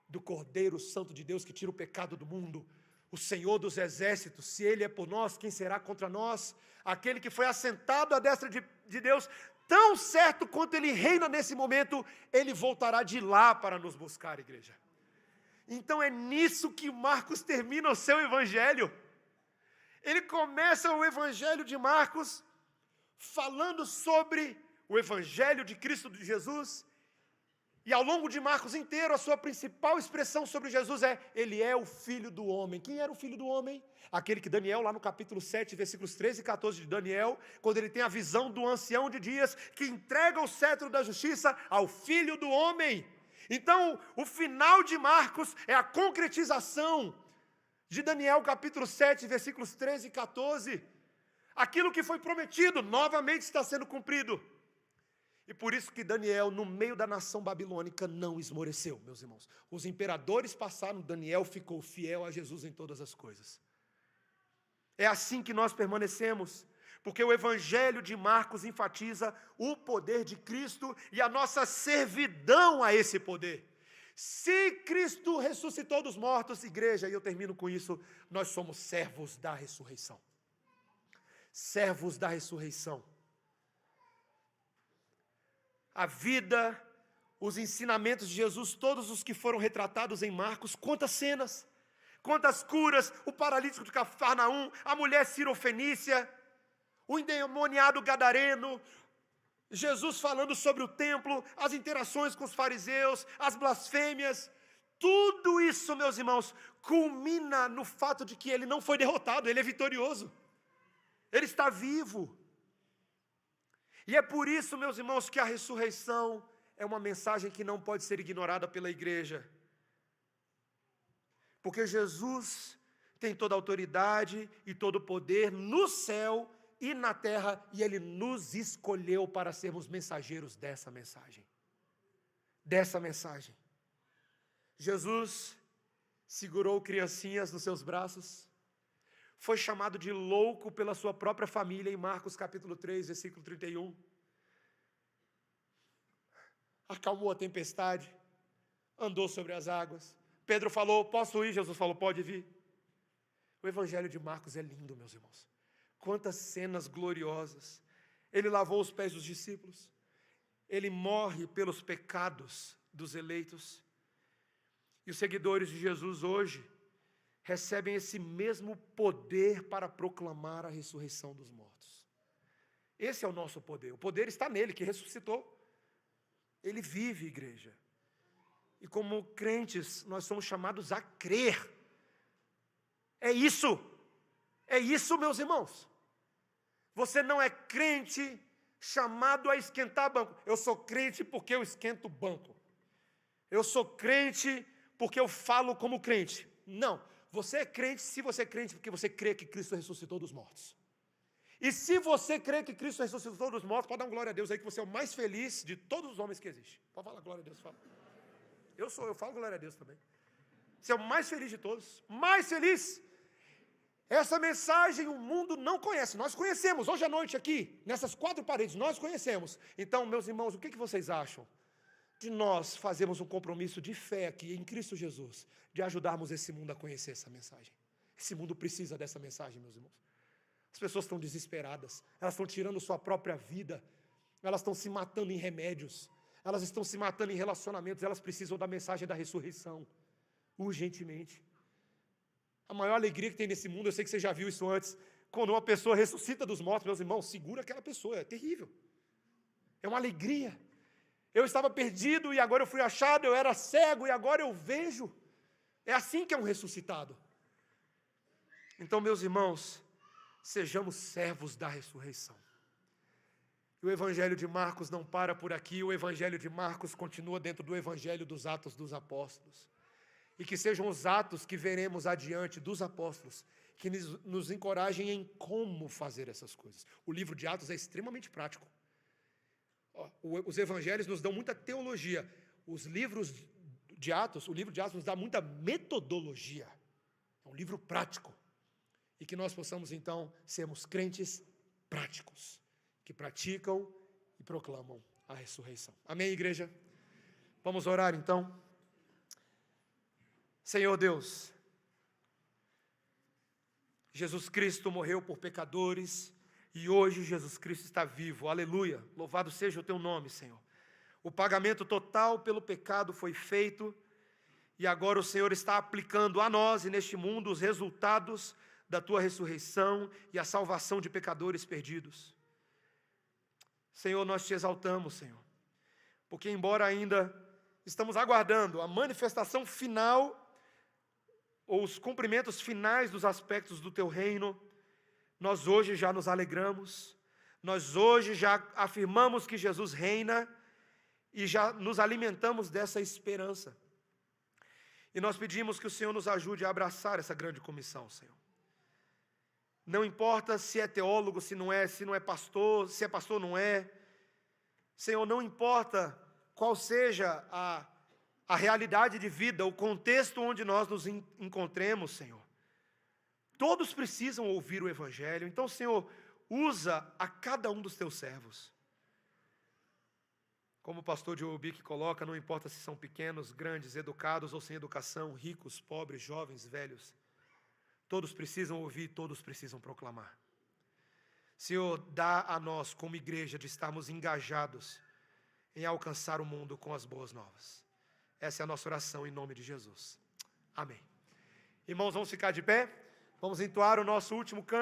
do Cordeiro Santo de Deus que tira o pecado do mundo, o Senhor dos exércitos. Se Ele é por nós, quem será contra nós? Aquele que foi assentado à destra de Deus, tão certo quanto Ele reina nesse momento, Ele voltará de lá para nos buscar, igreja. Então é nisso que Marcos termina o seu evangelho. Ele começa o evangelho de Marcos falando sobre o evangelho de Cristo de Jesus. E ao longo de Marcos inteiro, a sua principal expressão sobre Jesus é: Ele é o Filho do Homem. Quem era o Filho do Homem? Aquele que Daniel, lá no capítulo 7, versículos 13 e 14 de Daniel, quando ele tem a visão do ancião de dias, que entrega o cetro da justiça ao Filho do Homem. Então, o final de Marcos é a concretização de Daniel, capítulo 7, versículos 13 e 14. Aquilo que foi prometido, novamente está sendo cumprido. E por isso que Daniel, no meio da nação babilônica, não esmoreceu, meus irmãos. Os imperadores passaram, Daniel ficou fiel a Jesus em todas as coisas. É assim que nós permanecemos, porque o evangelho de Marcos enfatiza o poder de Cristo e a nossa servidão a esse poder. Se Cristo ressuscitou dos mortos, igreja, e eu termino com isso, nós somos servos da ressurreição. Servos da ressurreição. A vida, os ensinamentos de Jesus, todos os que foram retratados em Marcos, quantas cenas, quantas curas, o paralítico de Cafarnaum, a mulher cirofenícia, o endemoniado gadareno, Jesus falando sobre o templo, as interações com os fariseus, as blasfêmias, Tudo isso, meus irmãos, culmina no fato de que ele não foi derrotado, ele é vitorioso. Ele está vivo. E é por isso, meus irmãos, que a ressurreição é uma mensagem que não pode ser ignorada pela igreja. Porque Jesus tem toda a autoridade e todo o poder no céu e na terra, e Ele nos escolheu para sermos mensageiros dessa mensagem. Dessa mensagem. Jesus segurou criancinhas nos seus braços, foi chamado de louco pela sua própria família em Marcos capítulo 3, versículo 31. Acalmou a tempestade, andou sobre as águas. Pedro falou, posso ir? Jesus falou, pode vir. O Evangelho de Marcos é lindo, meus irmãos. Quantas cenas gloriosas. Ele lavou os pés dos discípulos. Ele morre pelos pecados dos eleitos. E os seguidores de Jesus hoje recebem esse mesmo poder para proclamar a ressurreição dos mortos. Esse é o nosso poder. O poder está nele, que ressuscitou. Ele vive, igreja. E como crentes, nós somos chamados a crer. É isso, meus irmãos. Você não é crente chamado a esquentar banco. Eu sou crente porque eu esquento banco. Eu sou crente porque eu falo como crente. Não, você é crente se você é crente porque você crê que Cristo ressuscitou dos mortos. E se você crê que Cristo ressuscitou dos mortos, pode dar uma glória a Deus aí que você é o mais feliz de todos os homens que existem. Pode falar glória a Deus, fala. Eu falo glória a Deus também. Você é o mais feliz de todos, mais feliz. Essa mensagem o mundo não conhece, nós conhecemos, hoje à noite aqui, nessas 4 paredes, nós conhecemos. Então, meus irmãos, o que vocês acham de nós fazermos um compromisso de fé aqui em Cristo Jesus, de ajudarmos esse mundo a conhecer essa mensagem? Esse mundo precisa dessa mensagem, meus irmãos. As pessoas estão desesperadas, elas estão tirando sua própria vida, elas estão se matando em remédios, elas estão se matando em relacionamentos, elas precisam da mensagem da ressurreição, urgentemente. A maior alegria que tem nesse mundo, eu sei que você já viu isso antes, quando uma pessoa ressuscita dos mortos, meus irmãos, segura aquela pessoa, é terrível. É uma alegria. Eu estava perdido e agora eu fui achado, eu era cego e agora eu vejo. É assim que é um ressuscitado. Então, meus irmãos, sejamos servos da ressurreição. E o Evangelho de Marcos não para por aqui, o Evangelho de Marcos continua dentro do Evangelho dos Atos dos Apóstolos. E que sejam os atos que veremos adiante dos apóstolos, que nos encorajem em como fazer essas coisas. O livro de Atos é extremamente prático. Os evangelhos nos dão muita teologia. O livro de Atos nos dá muita metodologia. É um livro prático. E que nós possamos, então, sermos crentes práticos, que praticam e proclamam a ressurreição. Amém, igreja? Vamos orar, então? Senhor Deus, Jesus Cristo morreu por pecadores e hoje Jesus Cristo está vivo, aleluia, louvado seja o teu nome, Senhor. O pagamento total pelo pecado foi feito e agora o Senhor está aplicando a nós e neste mundo os resultados da tua ressurreição e a salvação de pecadores perdidos. Senhor, nós te exaltamos, Senhor, porque embora ainda estamos aguardando a manifestação final ou os cumprimentos finais dos aspectos do teu reino, nós hoje já nos alegramos, nós hoje já afirmamos que Jesus reina e já nos alimentamos dessa esperança. E nós pedimos que o Senhor nos ajude a abraçar essa grande comissão, Senhor. Não importa se é teólogo, se não é pastor, se é pastor, não é. Senhor, não importa qual seja a realidade de vida, o contexto onde nós nos encontremos, Senhor. Todos precisam ouvir o Evangelho. Então, Senhor, usa a cada um dos teus servos. Como o pastor Joe Bick coloca, não importa se são pequenos, grandes, educados ou sem educação, ricos, pobres, jovens, velhos. Todos precisam ouvir, todos precisam proclamar. Senhor, dá a nós, como igreja, de estarmos engajados em alcançar o mundo com as boas novas. Essa é a nossa oração em nome de Jesus. Amém. Irmãos, vamos ficar de pé? Vamos entoar o nosso último canto.